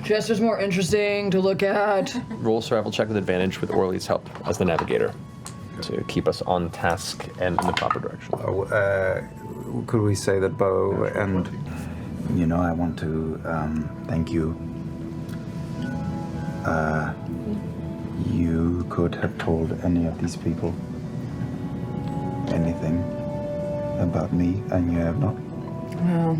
Jester's more interesting to look at. Roll a survival check with advantage with Orly's help as the navigator to keep us on task and in the proper direction. Could we say that Bo and, you know, I want to thank you. You could have told any of these people anything about me, and you have not. Well,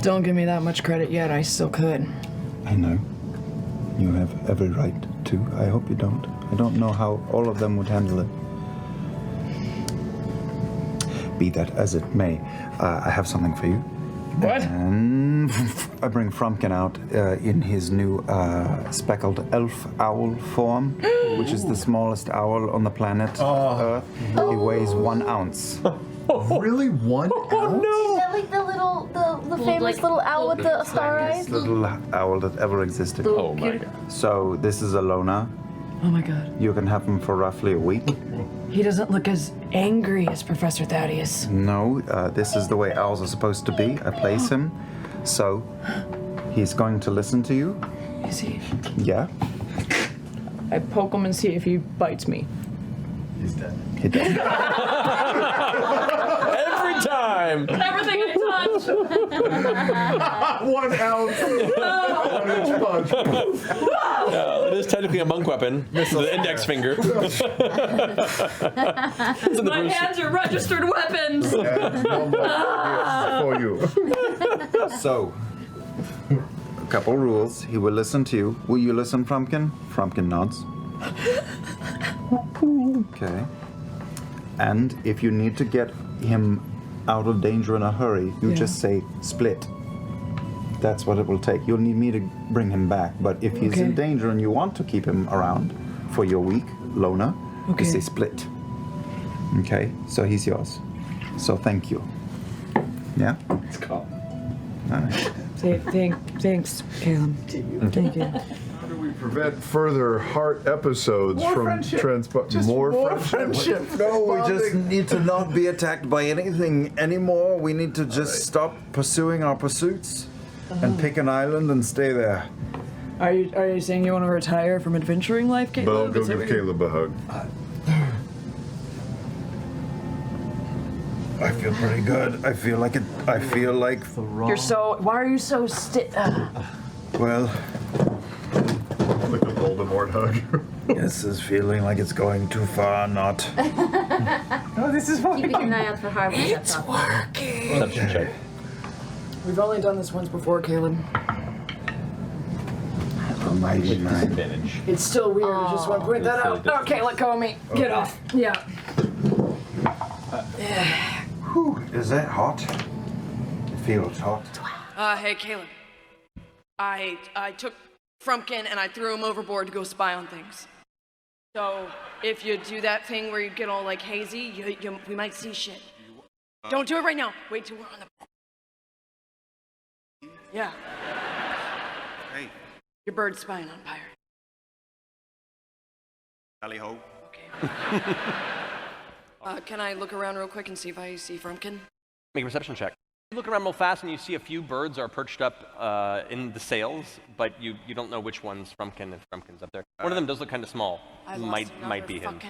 don't give me that much credit yet. I still could. I know. You have every right to. I hope you don't. I don't know how all of them would handle it. Be that as it may, I have something for you. What? And I bring Frumpkin out in his new speckled elf owl form, which is the smallest owl on the planet Earth. He weighs 1 ounce. Really? 1 ounce? Is that like the famous little owl with the star eyes? Little owl that ever existed. Oh my god. So this is a loner. Oh my god. You can have him for roughly a week. He doesn't look as angry as Professor Thaddeus. No, this is the way owls are supposed to be. I place him, so he's going to listen to you. Is he? Yeah. I poke him and see if he bites me. He's dead. He does. Every time! Everything I touch. 1 ounce. 1 inch punch. It is technically a monk weapon. This is the index finger. My hands are registered weapons. For you. So, a couple rules. He will listen to you. Will you listen, Frumpkin? Frumpkin nods. Okay. And if you need to get him out of danger in a hurry, you just say split. That's what it will take. You'll need me to bring him back. But if he's in danger and you want to keep him around for your week, Lona, you say split. Okay, so he's yours. So thank you. Yeah? It's calm. All right. Thanks, Caleb. Thank you. How do we prevent further heart episodes from transpiring? More friendship. No, we just need to not be attacked by anything anymore. We need to just stop pursuing our pursuits and pick an island and stay there. Are you saying you want to retire from adventuring life, Caleb? Bo, go Is that give what you're- Caleb a hug. I feel pretty good. I feel like You're so. Why are you so well, like a Voldemort hug. This is feeling like it's going too far, not. Oh, this is keeping an eye out for harbors. It's working. Perception check. We've only done this once before, Caleb. Disadvantage. It's still weird. I just want to point that out. Okay, let go of me. Get off. Yeah. Whew, is that hot? It feels hot. Hey, Caleb. I took Frumpkin and I threw him overboard to go spy on things. So if you do that thing where you get all like hazy, we might see shit. Don't do it right now. Wait till we're on the boat. Yeah. Hey. Your bird's spying on pirate. Tally ho. Okay. Can I look around real quick and see if I see Frumpkin? Make a perception check. You look around real fast and you see a few birds are perched up in the sails, but you don't know which one's Frumpkin if Frumpkin's up there. One of them does look kind of small. Might be him.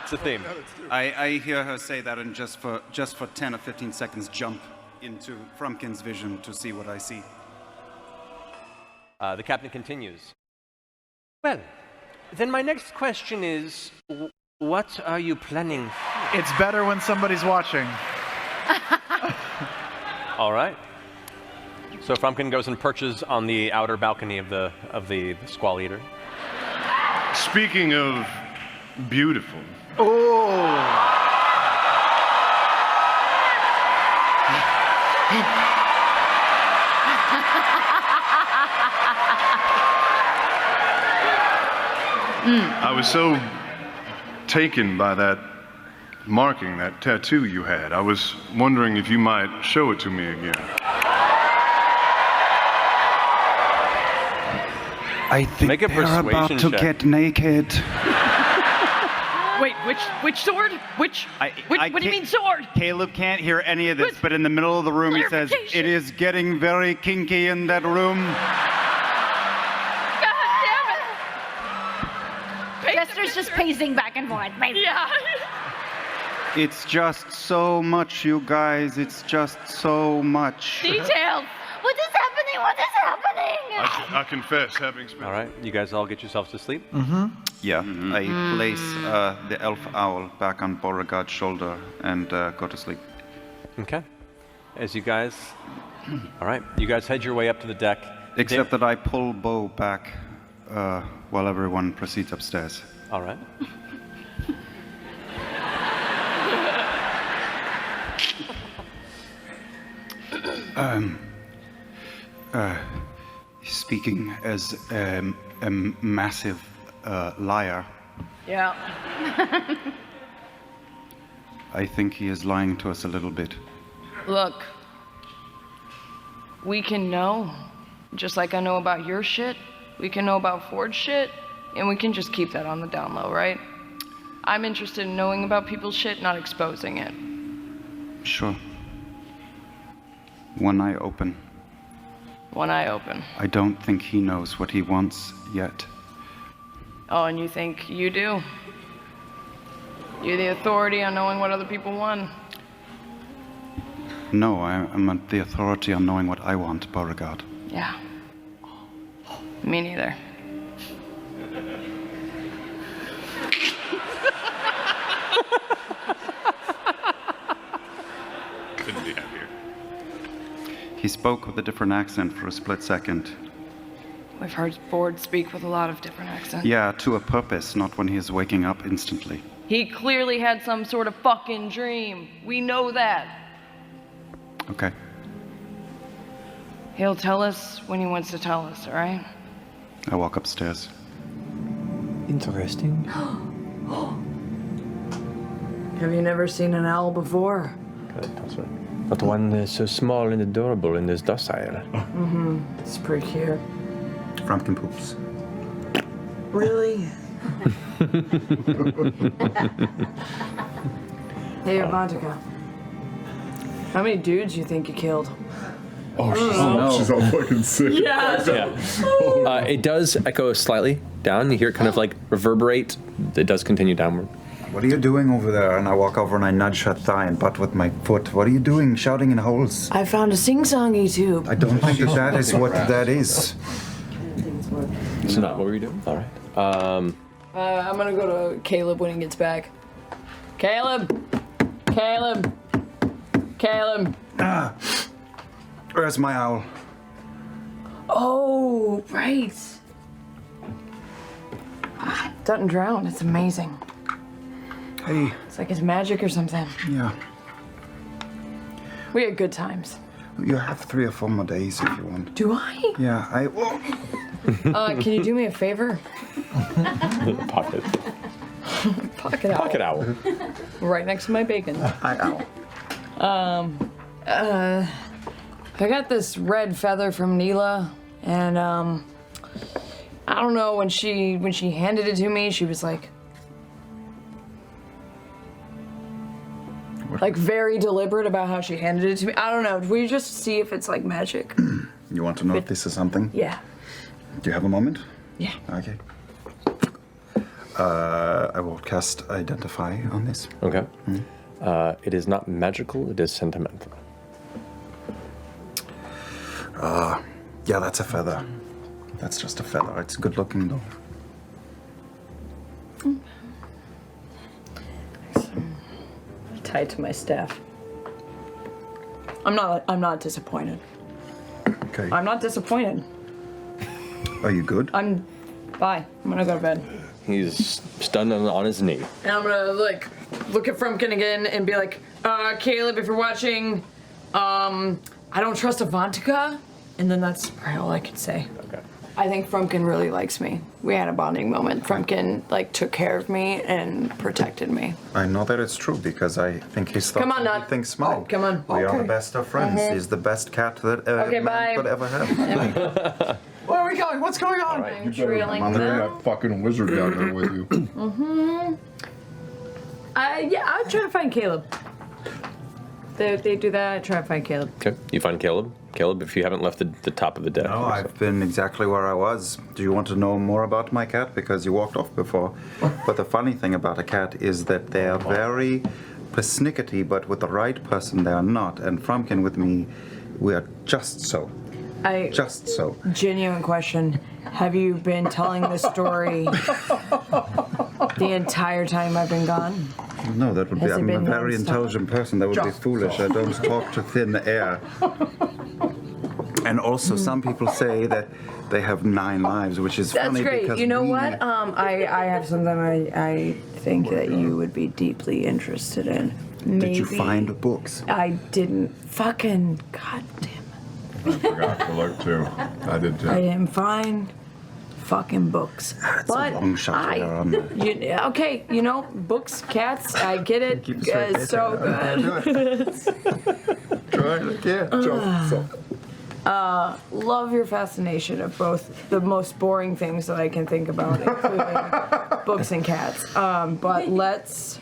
It's a theme. I hear her say that and just for 10 or 15 seconds jump into Frumpkin's vision to see what I see. The captain continues. Well, then my next question is, what are you planning? It's better when somebody's watching. All right. So Frumpkin goes and perches on the outer balcony of the Squall Eater. Speaking of beautiful. I was so taken by that marking, that tattoo you had. I was wondering if you might show it to me again. I think Make a they're about persuasion to check. get naked. Wait, which sword? What do you mean sword? Caleb can't hear any of this, but in the middle of the room he says, "It is getting very kinky in that room." Jester's just pacing back and forth. Yeah. It's just so much, you guys. It's just so much. Details. What is happening? What is happening? I confess, having spent... All right, you guys all get yourselves to sleep? Yeah, I place the elf owl back on Beauregard's shoulder and go to sleep. Okay. As you guys... All right, you guys head your way up to the deck. Except that I pull Bo back while everyone proceeds upstairs. All right. Speaking as a massive liar, Yeah. I think he is lying to us a little bit. Look, we can know, just like I know about your shit, we can know about Ford's shit, and we can just keep that on the down low, right? I'm interested in knowing about people's shit, not exposing it. Sure. One eye open. One eye open. I don't think he knows what he wants yet. Oh, and you think you do? You're the authority on knowing what other people want. No, I'm the authority on knowing what I want, Beauregard. Yeah. Me neither. Couldn't be happier. He spoke with a different accent for a split second. We've heard Ford speak with a lot of different accents. Yeah, to a purpose, not when he is waking up instantly. He clearly had some sort of fucking dream. We know that. Okay. He'll tell us when he wants to tell us, all right? I walk upstairs. Interesting. Have you never seen an owl before? But one is so small and adorable and is docile. Mm-hmm. It's pretty cute. Frumpkin poops. Really? Hey, Avantika. How many dudes you think you killed? She's all fucking sick. Yeah. It does echo slightly down. You hear it kind of like reverberate. It does continue downward. What are you doing over there? And I walk over and I nudge her thigh and butt with my foot. What are you doing, shouting in holes? I found a sing-songy tube. I don't think that is what that is. It's not what were you doing? All right. I'm gonna go to Caleb when he gets back. Caleb! Caleb! Caleb! Ah, where's my owl? Oh, right. Doesn't drown. It's amazing. Hey. It's like it's magic or something. Yeah. We had good times. You have 3 or 4 more days if you want. Do I? Yeah, Can you do me a favor? Pocket. Pocket owl. Pocket owl. Right next to my bacon. Hi, owl. I got this red feather from Neela, and I don't know, when she handed it to me, she was like very deliberate about how she handed it to me. I don't know. We just see if it's like magic. You want to know if this is something? Yeah. Do you have a moment? Yeah. Okay. I will cast Identify on this. Okay. It is not magical, it is sentimental. Yeah, that's a feather. That's just a feather. It's good looking though. Tied to my staff. I'm not disappointed. Okay. I'm not disappointed. Are you good? Bye. I'm gonna go to bed. He's stunned on his knee. And I'm gonna look at Frumpkin again and be like, Caleb, if you're watching, I don't trust Avantika. And then that's probably all I could say. Okay. I think Frumpkin really likes me. We had a bonding moment. Frumpkin took care of me and protected me. I know that it's true because I think he's Come on, Nut. he thinks mine. Oh, come on. We are Okay. the best of friends. Mhm. He's the best cat that Okay, man bye. could ever have. Where are we going? What's going on? I'm trailing Bring them. that fucking wizard down there with you. Mm-hmm. I'm trying to find Caleb. They do that. I try to find Caleb. Okay. You find Caleb. Caleb, if you haven't left the top of the deck. No, I've been exactly where I was. Do you want to know more about my cat? Because you walked off before. But the funny thing about a cat is that they are very persnickety, but with the right person they are not. And Frumpkin with me, we are just so. Just so. Genuine question. Have you been telling this story the entire time I've been gone? No, that would be. Has it I'm a been very nonstop? intelligent person. That would be Just foolish. I don't talk to thin air. And also, some people say that they have 9 lives, which is That's funny great. because You know we- what? I have something I think that you would be deeply interested in. Did you Maybe- find books? I didn't fucking. God damn I forgot to look too. I did too. I didn't find fucking books. It's a long shot there on the- okay, books, cats, I get it. Keep it straight. It's so good. Try it again. Love your fascination of both the most boring things that I can think about, including books and cats. But let's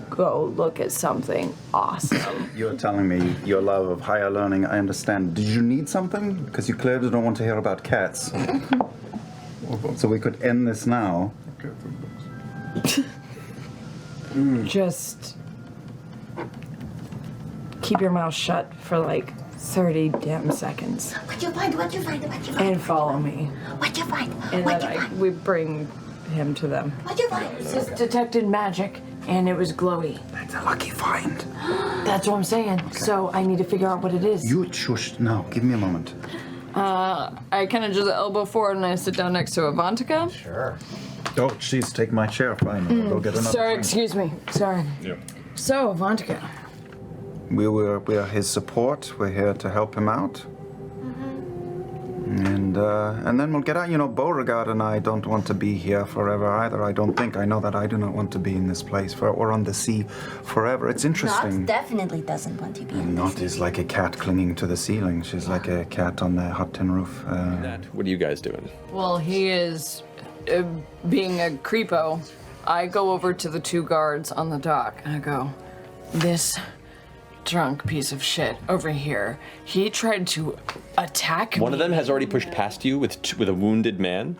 go look at something awesome. You're telling me your love of higher learning, I understand. Did you need something? Because you clearly don't want to hear about cats. So we could end this now. Just keep your mouth shut for 30 damn seconds. What'd you find? What'd you find? What'd you find? And follow me. What'd you find? And What'd then you find? we bring him to them. What'd you find? This is detected magic, and it was glowy. That's a lucky find. That's what I'm saying. Okay. So I need to figure out what it is. You shush. No, give me a moment. I kind of just elbow forward and I sit down next to Avantika. Sure. Oh, jeez, take my chair. Fine. I'll go get another. Sorry, drink. excuse me. Sorry. Yep. So, Avantika. We are his support. We're here to help him out. and then we'll get out. You know, Beauregard and I don't want to be here forever either. I don't think. I know that I do not want to be in this place or on the sea forever. It's interesting. Not definitely doesn't want to be in Not is like a cat clinging to the ceiling. She's like a cat on the hot tin roof. What are you guys doing? Well, he is being a creepo. I go over to the 2 guards on the dock and I go, this drunk piece of shit over here. He tried to attack me. One of them has already pushed past you with a wounded man.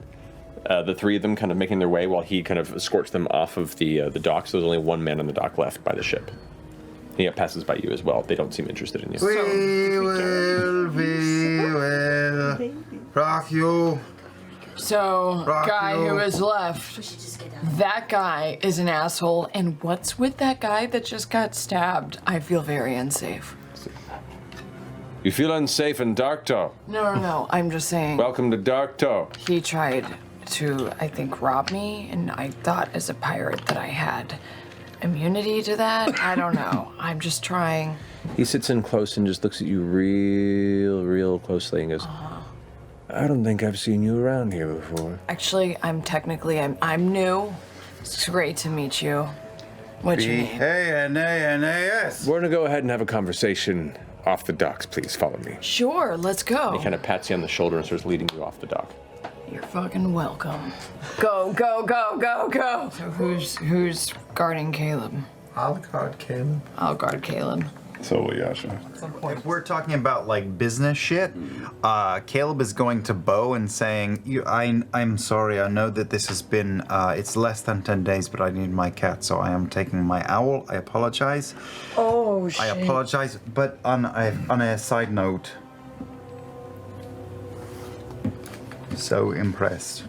The 3 of them kind of making their way while he kind of escorts them off of the dock. So there's only 1 man on the dock left by the ship. He passes by you as well. They don't seem interested in you. We will rock you. So, Rock guy you. who is left, that guy is an asshole, and what's with that guy that just got stabbed? I feel very unsafe. You feel unsafe in Darktow? No, I'm just saying. Welcome to Darktow. He tried to, I think, rob me, and I thought as a pirate that I had immunity to that. I don't know. I'm just trying. He sits in close and just looks at you real closely and goes, I don't think I've seen you around here before. Actually, I'm new. It's great to meet you. What's your name? B-A-N-A-N-A-S. We're gonna go ahead and have a conversation off the docks. Please follow me. Sure, let's go. He kind of pats you on the shoulder and starts leading you off the dock. You're fucking welcome. Go. So who's guarding Caleb? I'll guard Caleb. I'll guard Caleb. So will Yasha. If we're talking about like business shit, Caleb is going to Bo and saying, I'm sorry, I know that this has been, it's less than 10 days, but I need my cat, so I am taking my owl. I apologize. Oh, shit. I apologize, but on a side note, so impressed.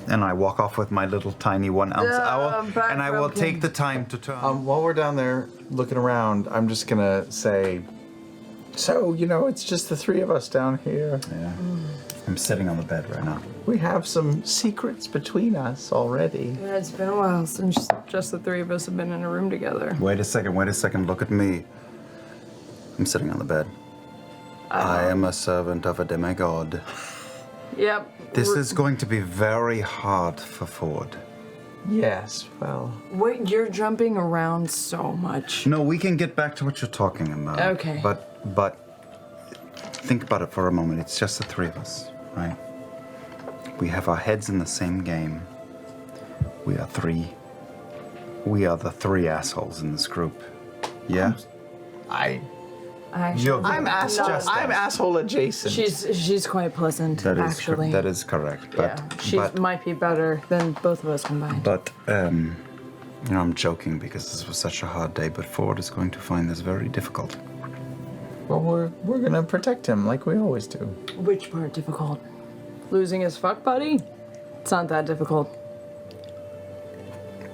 And I walk off with my little tiny 1 ounce owl, and I will take the time to turn. While we're down there looking around, I'm just gonna say, so, you know, it's just the 3 of us down here. Yeah. I'm sitting on the bed right now. We have some secrets between us already. Yeah, it's been a while since just the 3 of us have been in a room together. Wait a second, look at me. I'm sitting on the bed. I am a servant of a demigod. Yep. This is going to be very hard for Ford. Yes, well. Wait, you're jumping around so much. No, we can get back to what you're talking about. Okay. But think about it for a moment. It's just the 3 of us, right? We have our heads in the same game. We are 3. We are the 3 assholes in this group. Yeah? I'm asshole adjacent. She's quite pleasant, actually. That is correct. But, She might be better than both of us combined. But, you know, I'm joking because this was such a hard day, but Ford is going to find this very difficult. Well, we're gonna protect him like we always do. Which part difficult? Losing his fuck buddy? It's not that difficult.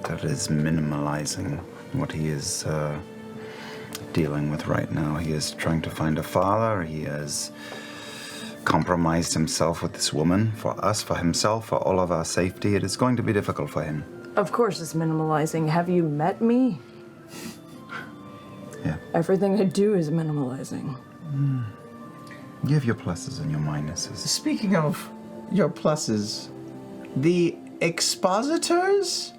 That is minimalizing what he is dealing with right now. He is trying to find a father. He has compromised himself with this woman for us, for himself, for all of our safety. It is going to be difficult for him. Of course it's minimalizing. Have you met me? Yeah. Everything I do is minimalizing. You have your pluses and your minuses. Speaking of your pluses, the expositors?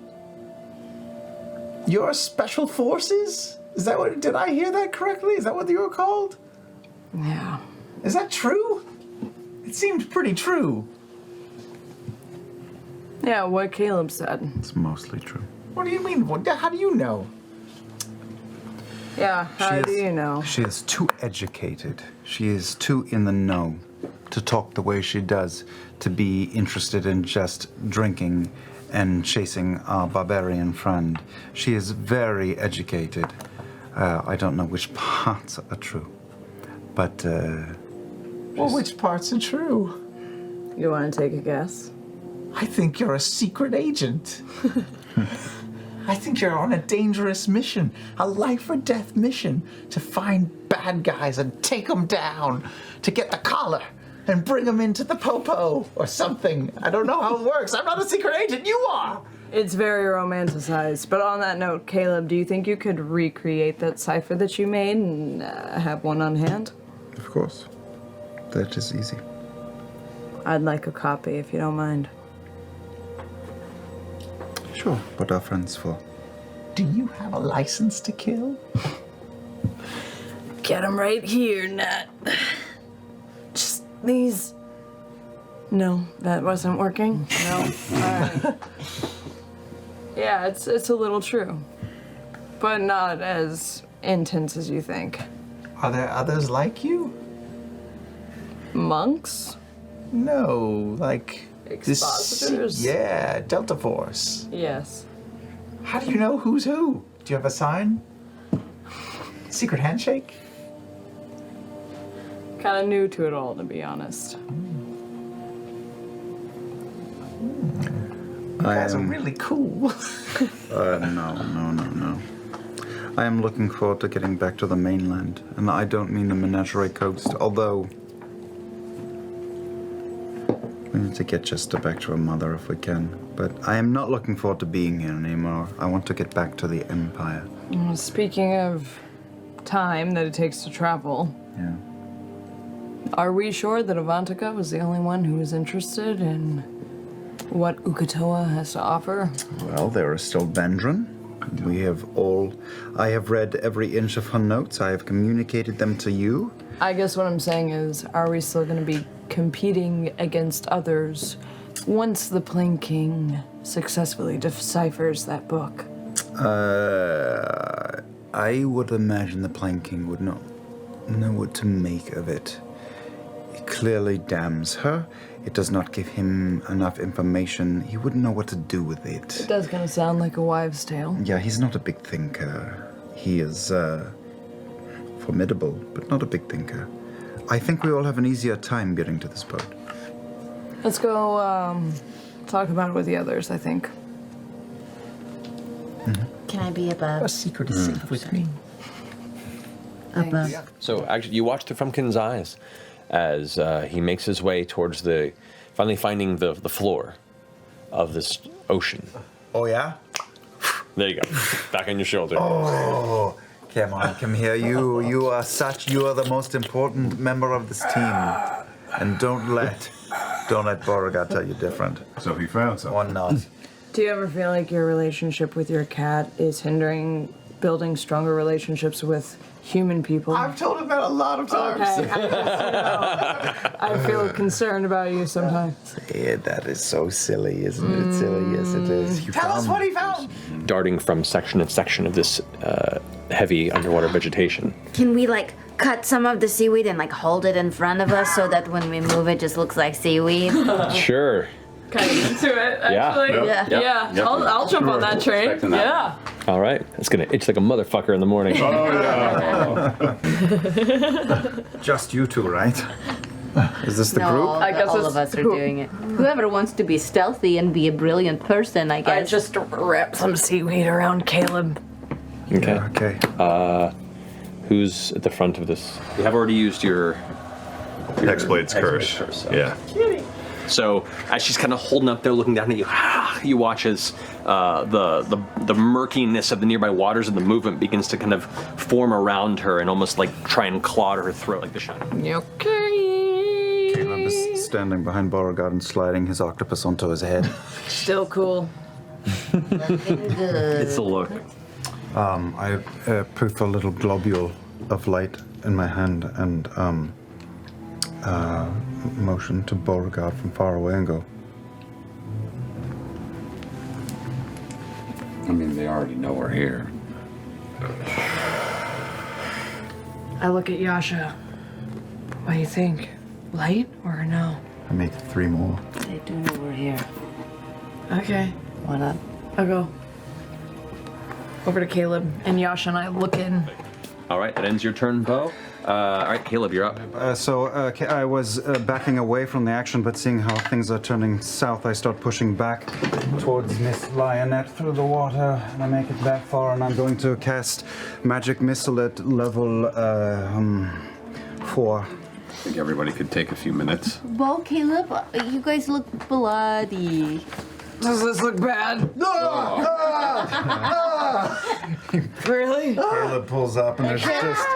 Your special forces? Is that what, did I hear that correctly? Is that what you were called? Yeah. Is that true? It seemed pretty true. Yeah, what Caleb said. It's mostly true. What do you mean? How do you know? Yeah, how do you know? She is too educated. She is too in the know to talk the way she does, to be interested in just drinking and chasing our barbarian friend. She is very educated. I don't know which parts are true, but... Well, which parts are true? You want to take a guess? I think you're a secret agent. I think you're on a dangerous mission, a life or death mission, to find bad guys and take them down, to get the collar and bring them into the popo or something. I don't know how it works. I'm not a secret agent. You are. It's very romanticized. But on that note, Caleb, do you think you could recreate that cipher that you made and have one on hand? Of course. That is easy. I'd like a copy if you don't mind. Sure. What are friends for? Do you have a license to kill? Get him right here, Nat. Just these. No, that wasn't working. No. All right. Yeah, it's a little true, but not as intense as you think. Are there others like you? Monks? No, like Expositors? Yeah, Delta Force. Yes. How do you know who's who? Do you have a sign? Secret handshake? Kind of new to it all, to be honest. You guys are really cool. No. I am looking forward to getting back to the mainland, and I don't mean the Menagerie Coast, although we need to get Chester back to her mother if we can. But I am not looking forward to being here anymore. I want to get back to the Empire. Speaking of time that it takes to travel, Yeah. are we sure that Avantika was the only one who was interested in what Uk'otoa has to offer? Well, there is still Vendron. I have read every inch of her notes. I have communicated them to you. I guess what I'm saying is, are we still going to be competing against others once the Plain King successfully deciphers that book? I would imagine the Plain King would not know what to make of it. It clearly damns her. It does not give him enough information. He wouldn't know what to do with it. It does kind of sound like a wives' tale. Yeah, he's not a big thinker. He is formidable, but not a big thinker. I think we all have an easier time getting to this boat. Let's go talk about it with the others, I think. Can I be above? A secret is safe with me. Above. So actually, you watch through Frumpkin's eyes as he makes his way towards finally finding the floor of this ocean. Oh, yeah? There you go. Back on your shoulder. Oh, come on, come here. You are the most important member of this team. And don't let Beauregard tell you different. So he found something. Or not. Do you ever feel like your relationship with your cat is hindering building stronger relationships with human people? I've told him that a lot of times. Okay, I feel concerned about you sometimes. Yeah, that is so silly, isn't it? Silly, yes it is. Tell us what he found. Darting from section to section of this heavy underwater vegetation. Can we like cut some of the seaweed and like hold it in front of us so that when we move it just looks like seaweed? Sure. Kind of into it, actually. Yeah. I'll jump on that train. Yeah. All right. It's going to itch like a motherfucker in the morning. Just you two, right? Is this the No, group? I guess all of us are doing it. Whoever wants to be stealthy and be a brilliant person, I guess. I just wrap some seaweed around Caleb. Okay. Yeah, okay. Who's at the front of this? You have already used your Hexblade's curse. So. Yeah. So as she's kind of holding up there, looking down at you, you watch as the murkiness of the nearby waters and the movement begins to kind of form around her and almost like try and claw at her throat like the Shining. Okay. Caleb is standing behind Beauregard and sliding his octopus onto his head. Still cool. It's a look. I poof a little globule of light in my hand and motion to Beauregard from far away and go, I mean, they already know we're here. I look at Yasha. What do you think? Light or no? I make 3 more. They do know we're here. Okay. What up? I'll go over to Caleb, and Yasha and I look in. All right, that ends your turn, Bo. All right, Caleb, you're up. I was backing away from the action, but seeing how things are turning south, I start pushing back towards Miss Lionette through the water, and I make it that far, and I'm going to cast Magic Missile at level 4. I think everybody could take a few minutes. Well, Caleb, you guys look bloody. Does this look bad? Really? Caleb pulls up and there's just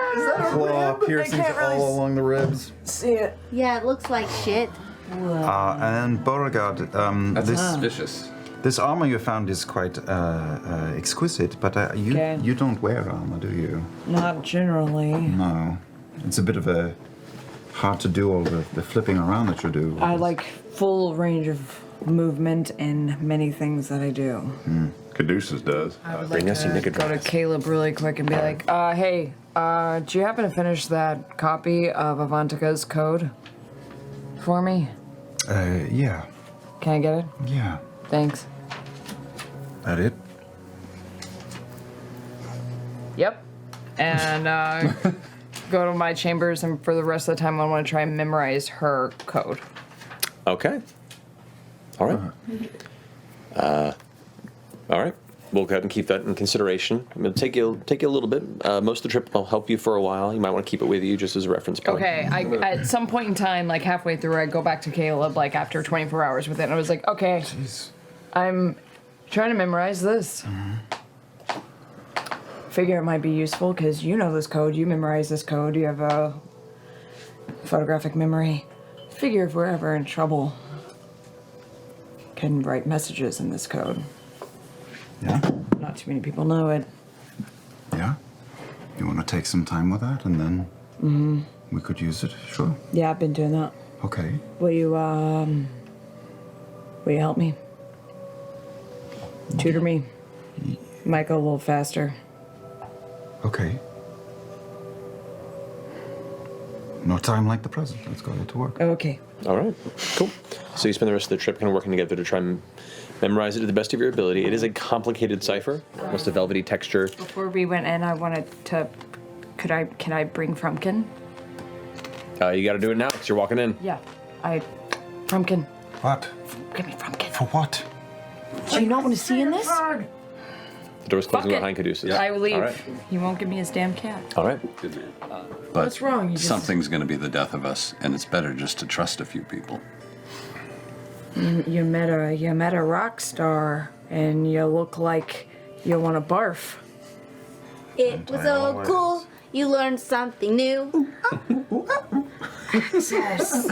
claw piercings all along the ribs. See it. Yeah, it looks like shit. And Beauregard, That's this suspicious. This armor you found is quite exquisite, but you don't wear armor, do you? Not generally. No. It's a bit of a hard to do all the flipping around that you do. I like full range of movement in many things that I do. Caduceus does. I would like to go to Caleb really quick and be like, hey, do you happen to finish that copy of Avantika's code for me? Yeah. Can I get it? Yeah. Thanks. That it? Yep. And go to my chambers, and for the rest of the time, I want to try and memorize her code. Okay. All right. All right. We'll go ahead and keep that in consideration. I'm going to take you a little bit. Most of the trip will help you for a while. You might want to keep it with you just as a reference point. Okay, at some point in time, like halfway through, I go back to Caleb, like after 24 hours with it, and I was like, okay, I'm trying to memorize this. Figure it might be useful because you know this code, you memorize this code, you have a photographic memory. Figure if we're ever in trouble, can write messages in this code. Yeah. Not too many people know it. Yeah. You want to take some time with that, and then we could use it. Sure. Yeah, I've been doing that. Okay. Will you help me? Tutor me. Might go a little faster. Okay. No time like the present. Let's go get to work. Okay. All right. Cool. So you spend the rest of the trip kind of working together to try and memorize it to the best of your ability. It is a complicated cipher, almost a velvety texture. Before we went in, I wanted to. Can I bring Frumpkin? You got to do it now because you're walking in. Yeah. Frumpkin. What? Give me Frumpkin. For what? Do you not want to see in this? The door's closing Fuck it. behind Caduceus. I will leave. All right. He won't give me his damn cat. All right. But What's wrong? You just- something's going to be the death of us, and it's better just to trust a few people. You met a rock star, and you look like you want to barf. It was so cool. You learned something new. Access.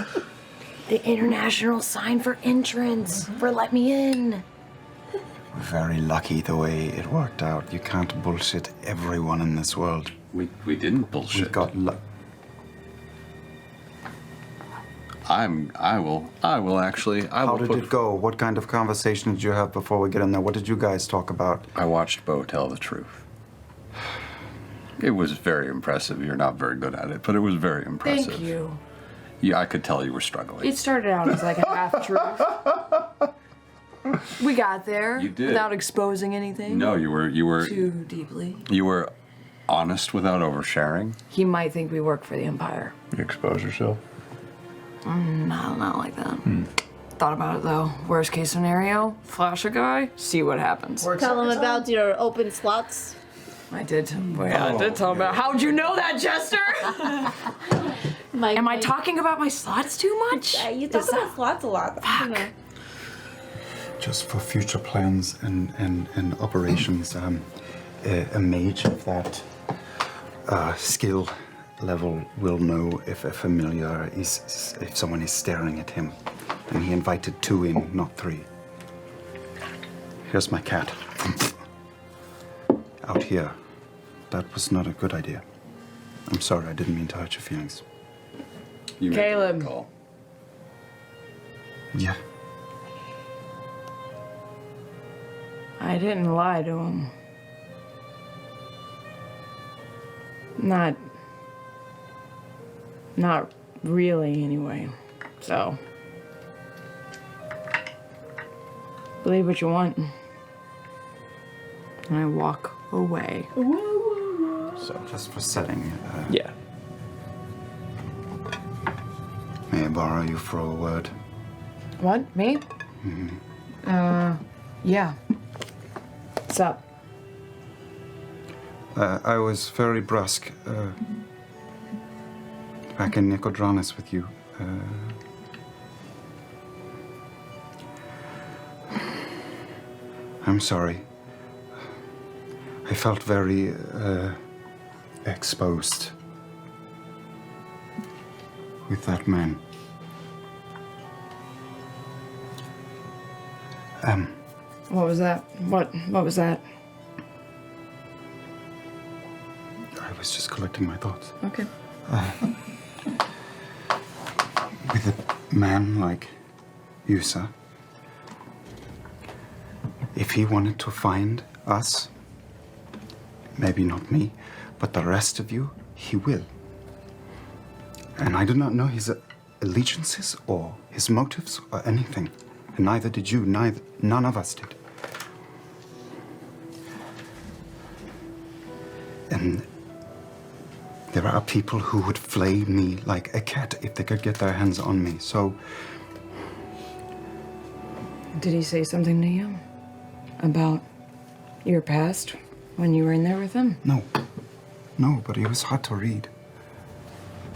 The international sign for entrance. For let me in. We're very lucky the way it worked out. You can't bullshit everyone in this world. We didn't bullshit. We got I will actually. How did it go? What kind of conversation did you have before we get in there? What did you guys talk about? I watched Bo tell the truth. It was very impressive. You're not very good at it, but it was very impressive. Thank you. Yeah, I could tell you were struggling. It started out as like a half truth. We got there. You did. Without exposing anything. No, you were Too deeply. You were honest without oversharing. He might think we work for the Empire. You expose yourself. Not like that. Thought about it though. Worst case scenario, flash a guy, see what happens. Tell them about your open slots. I did. I did tell him about. How'd you know that, Jester? Am I talking about my slots too much? Yeah, you talk about slots a lot. Fuck. Just for future plans and operations, a mage of that skill level will know if a familiar if someone is staring at him. And he invited 2 in, not 3. Here's my cat. Out here. That was not a good idea. I'm sorry, I didn't mean to hurt your feelings. You Caleb. Yeah. I didn't lie to him. Not really, anyway. So, believe what you want. And I walk away. So just for setting. Yeah. May I borrow you for a word? What? Me? Yeah. What's up? I was very brusque back in Nicodranus with you. I'm sorry. I felt very exposed with that man. What was that? What was that? I was just collecting my thoughts. Okay. With a man like you, sir, if he wanted to find us, maybe not me, but the rest of you, he will. And I do not know his allegiances or his motives or anything. And neither did you, none of us did. And there are people who would flay me like a cat if they could get their hands on me. So, Did he say something to you about your past when you were in there with him? no. No, but it was hard to read.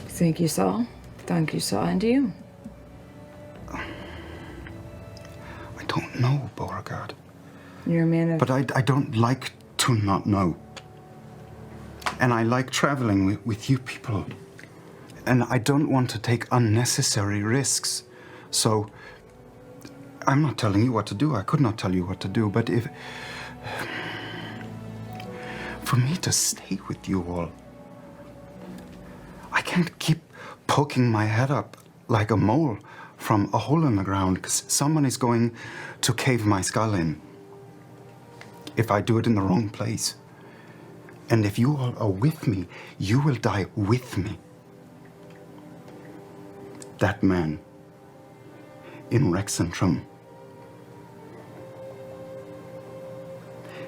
Think you saw into you? I don't know, Beauregard. You're a man of... But I don't like to not know. And I like traveling with you people. And I don't want to take unnecessary risks. So, I'm not telling you what to do. I could not tell you what to do. But if... For me to stay with you all, I can't keep poking my head up like a mole from a hole in the ground because someone is going to cave my skull in if I do it in the wrong place. And if you all are with me, you will die with me. That man in Rexentrum,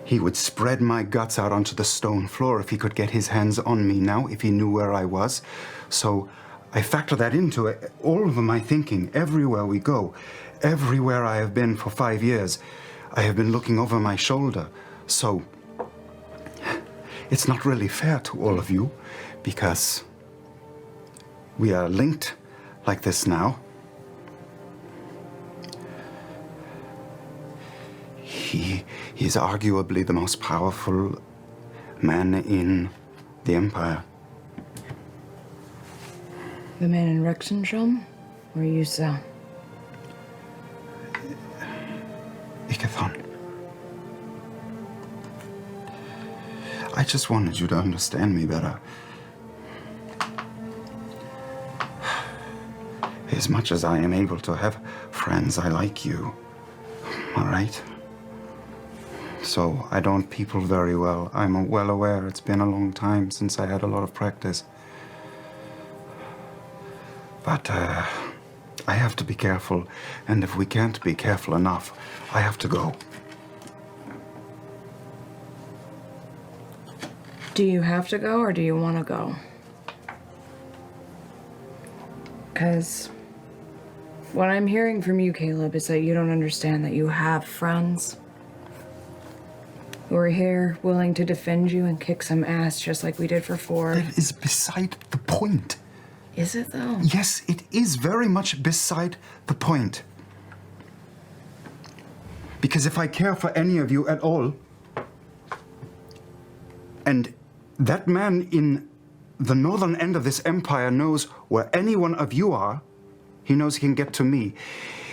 he would spread my guts out onto the stone floor if he could get his hands on me now, if he knew where I was. So I factor that into all of my thinking everywhere we go. Everywhere I have been for 5 years, I have been looking over my shoulder. So it's not really fair to all of you because we are linked like this now. He's arguably the most powerful man in the Empire. The man in Rexentrum? Or Yusa? Ikathon. I just wanted you to understand me better. As much as I am able to have friends, I like you. All right? So I don't people very well. I'm well aware it's been a long time since I had a lot of practice. But I have to be careful, and if we can't be careful enough, I have to go. Do you have to go or do you want to go? Because what I'm hearing from you, Caleb, is that you don't understand that you have friends who are here willing to defend you and kick some ass just like we did for Ford. That is beside the point. Is it, though? Yes, it is very much beside the point. Because if I care for any of you at all, and that man in the northern end of this empire knows where any one of you are, he knows he can get to me.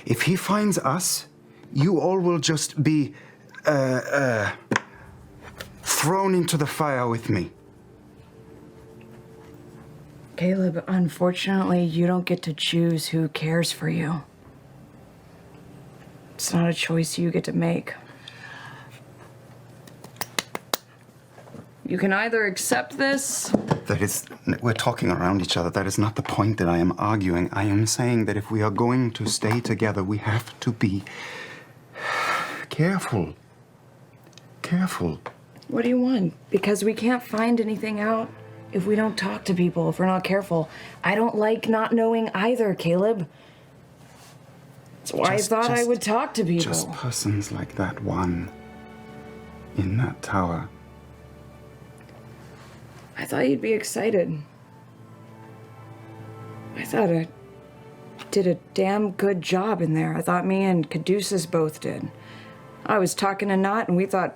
If he finds us, you all will just be thrown into the fire with me. Caleb, unfortunately, you don't get to choose who cares for you. It's not a choice you get to make. You can either accept this. That is, we're talking around each other. That is not the point that I am arguing. I am saying that if we are going to stay together, we have to be careful. Careful. What do you want? Because we can't find anything out if we don't talk to people, if we're not careful. I don't like not knowing either, Caleb. That's why I thought I would talk to people. Just persons like that one in that tower. I thought you'd be excited. I thought I did a damn good job in there. I thought me and Caduceus both did. I was talking to Knot, and we thought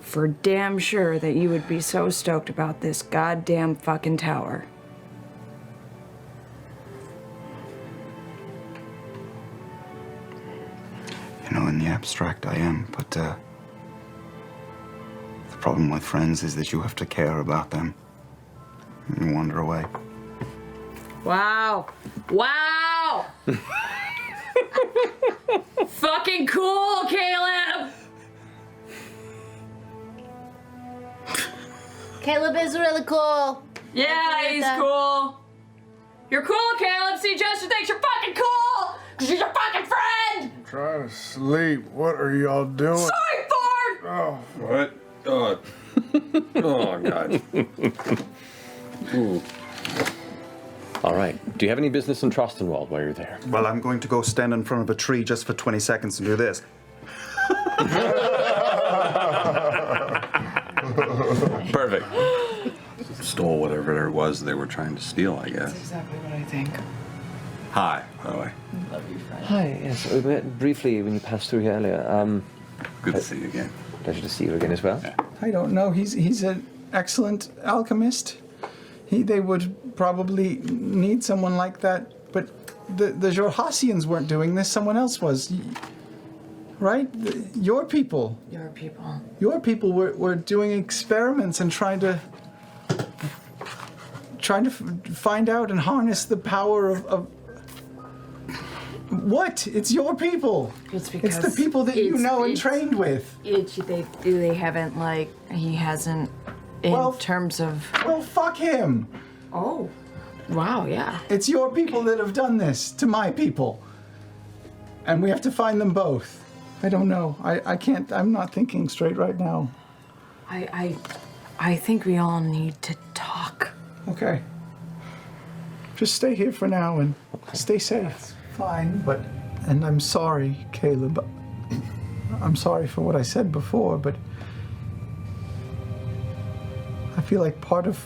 for damn sure that you would be so stoked about this goddamn fucking tower. You know, in the abstract, I am, but the problem with friends is that you have to care about them. And you wander away. Wow. Wow! Fucking cool, Caleb! Caleb is really cool. Yeah, he's cool. You're cool, Caleb. See, Jester thinks you're fucking cool! Because she's your fucking friend! I'm trying to sleep. What are y'all doing? Sorry, Ford! Oh, What? Oh, oh God. Ooh. All right. Do you have any business in Trostenwald while you're there? Well, I'm going to go stand in front of a tree just for 20 seconds and do this. Perfect. Stole whatever it was they were trying to steal, I guess. Exactly what I think. Hi, by the way. Love you, friend. Hi. Yes, we met briefly when you passed through here earlier. Good to see you again. Pleasure to see you again as well. Yeah. I don't know. He's an excellent alchemist. They would probably need someone like that, but the Xhorxasians weren't doing this. Someone else was, right? Your people. Your people. Your people were doing experiments and trying to find out and harness the power of what? It's your people. It's because it's the people that you know and trained with. They haven't, like, he hasn't, in terms of... Well, fuck him. Oh. Wow, yeah. It's your people that have done this to my people. And we have to find them both. I don't know. I can't, I'm not thinking straight right now. I think we all need to talk. Okay. Just stay here for now and stay safe. Fine, and I'm sorry, Caleb. I'm sorry for what I said before, but I feel like part of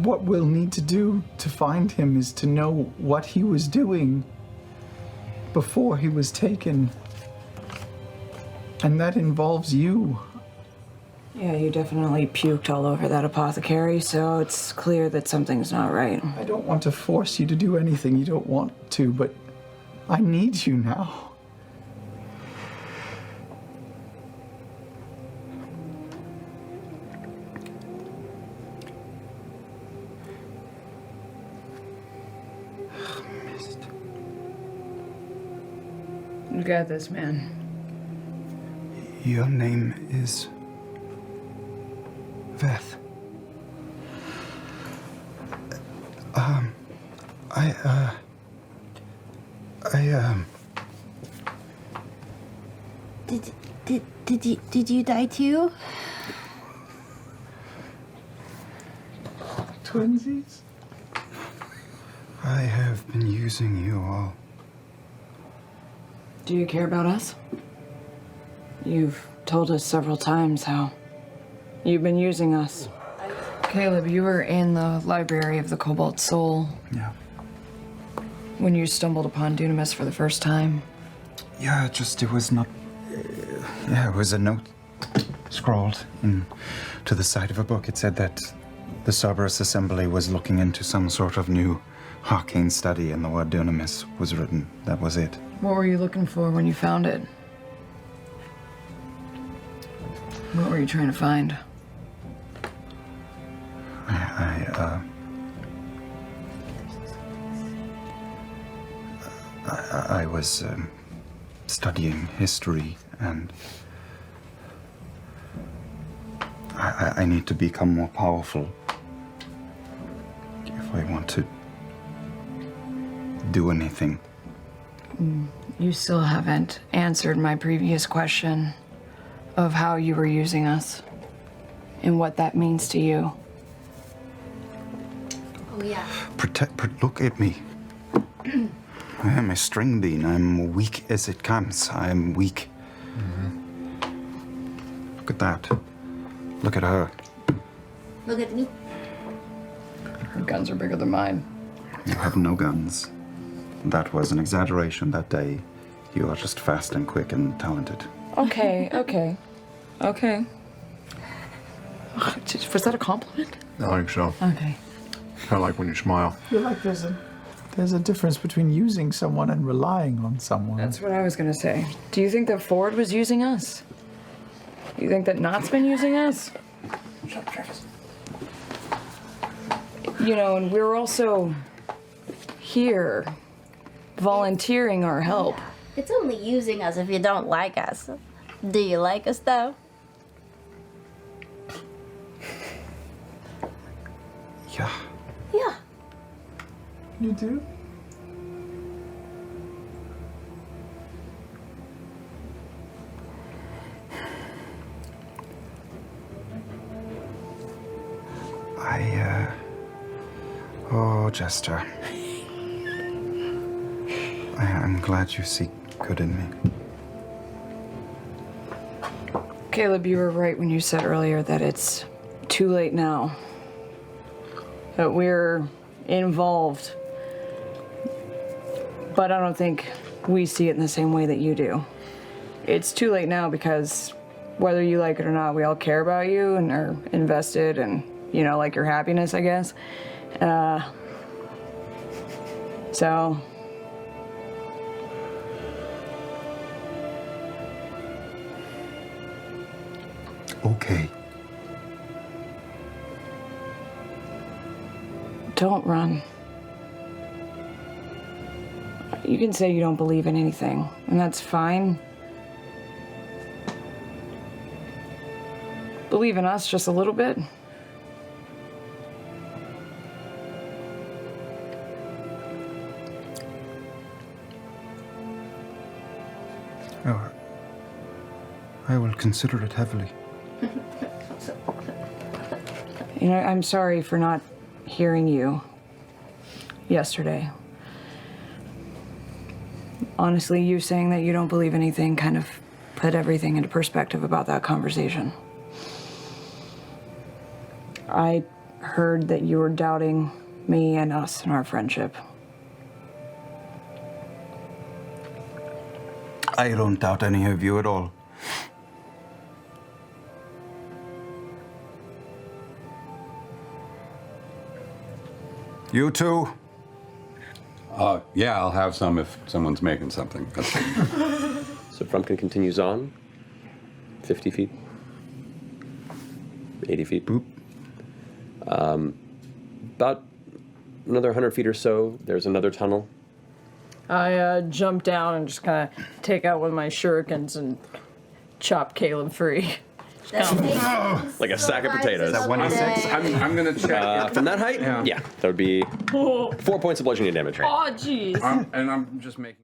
what we'll need to do to find him is to know what he was doing before he was taken. And that involves you. Yeah, you definitely puked all over that apothecary, so it's clear that something's not right. I don't want to force you to do anything you don't want to, but I need you now. You got this, man. Your name is Veth. Did you die too? Twinsies? I have been using you all. Do you care about us? You've told us several times how you've been using us. Caleb, you were in the library of the Cobalt Soul. Yeah. When you stumbled upon Dunamis for the first time. Yeah, it was not... it was a note scrawled to the side of a book. It said that the Cerberus Assembly was looking into some sort of new arcane study, and the word Dunamis was written. That was it. What were you looking for when you found it? What were you trying to find? I was studying history, and I need to become more powerful if I want to do anything. You still haven't answered my previous question of how you were using us and what that means to you. Oh, yeah. Look at me. I am a string bean. I'm weak as it comes. I am weak. Look at that. Look at her. Look at me. Her guns are bigger than mine. You have no guns. That was an exaggeration that day. You are just fast and quick and talented. Okay. Was that a compliment? I think so. Okay. Kind of like when you smile. I feel like there's a difference between using someone and relying on someone. That's what I was gonna say. Do you think that Ford was using us? You think that Knott's been using us? Shut up, Travis. You know, and we're also here volunteering our help. It's only using us if you don't like us. Do you like us though? Yeah. Yeah. You do? Oh, Jester. I'm glad you see good in me. Caleb, you were right when you said earlier that it's too late now. That we're involved. But I don't think we see it in the same way that you do. It's too late now because whether you like it or not, we all care about you and are invested and, you know, like your happiness, I guess. So... Okay. Don't run. You can say you don't believe in anything, and that's fine. Believe in us just a little bit. Oh, I will consider it heavily. You know, I'm sorry for not hearing you yesterday. Honestly, you saying that you don't believe anything kind of put everything into perspective about that conversation. I heard that you were doubting me and us and our friendship. I don't doubt any of you at all. You too? Yeah, I'll have some if someone's making something. So Frumpkin continues on. 50 feet. 80 feet. Boop. About another 100 feet or so, there's another tunnel. I jump down and just kind of take out one of my shurikens and chop Caleb free. Like a sack of potatoes. Is that 1d6? I'm gonna check. From that height? Yeah. That would be 4 points of bludgeoning damage. Oh, jeez. And I'm just making.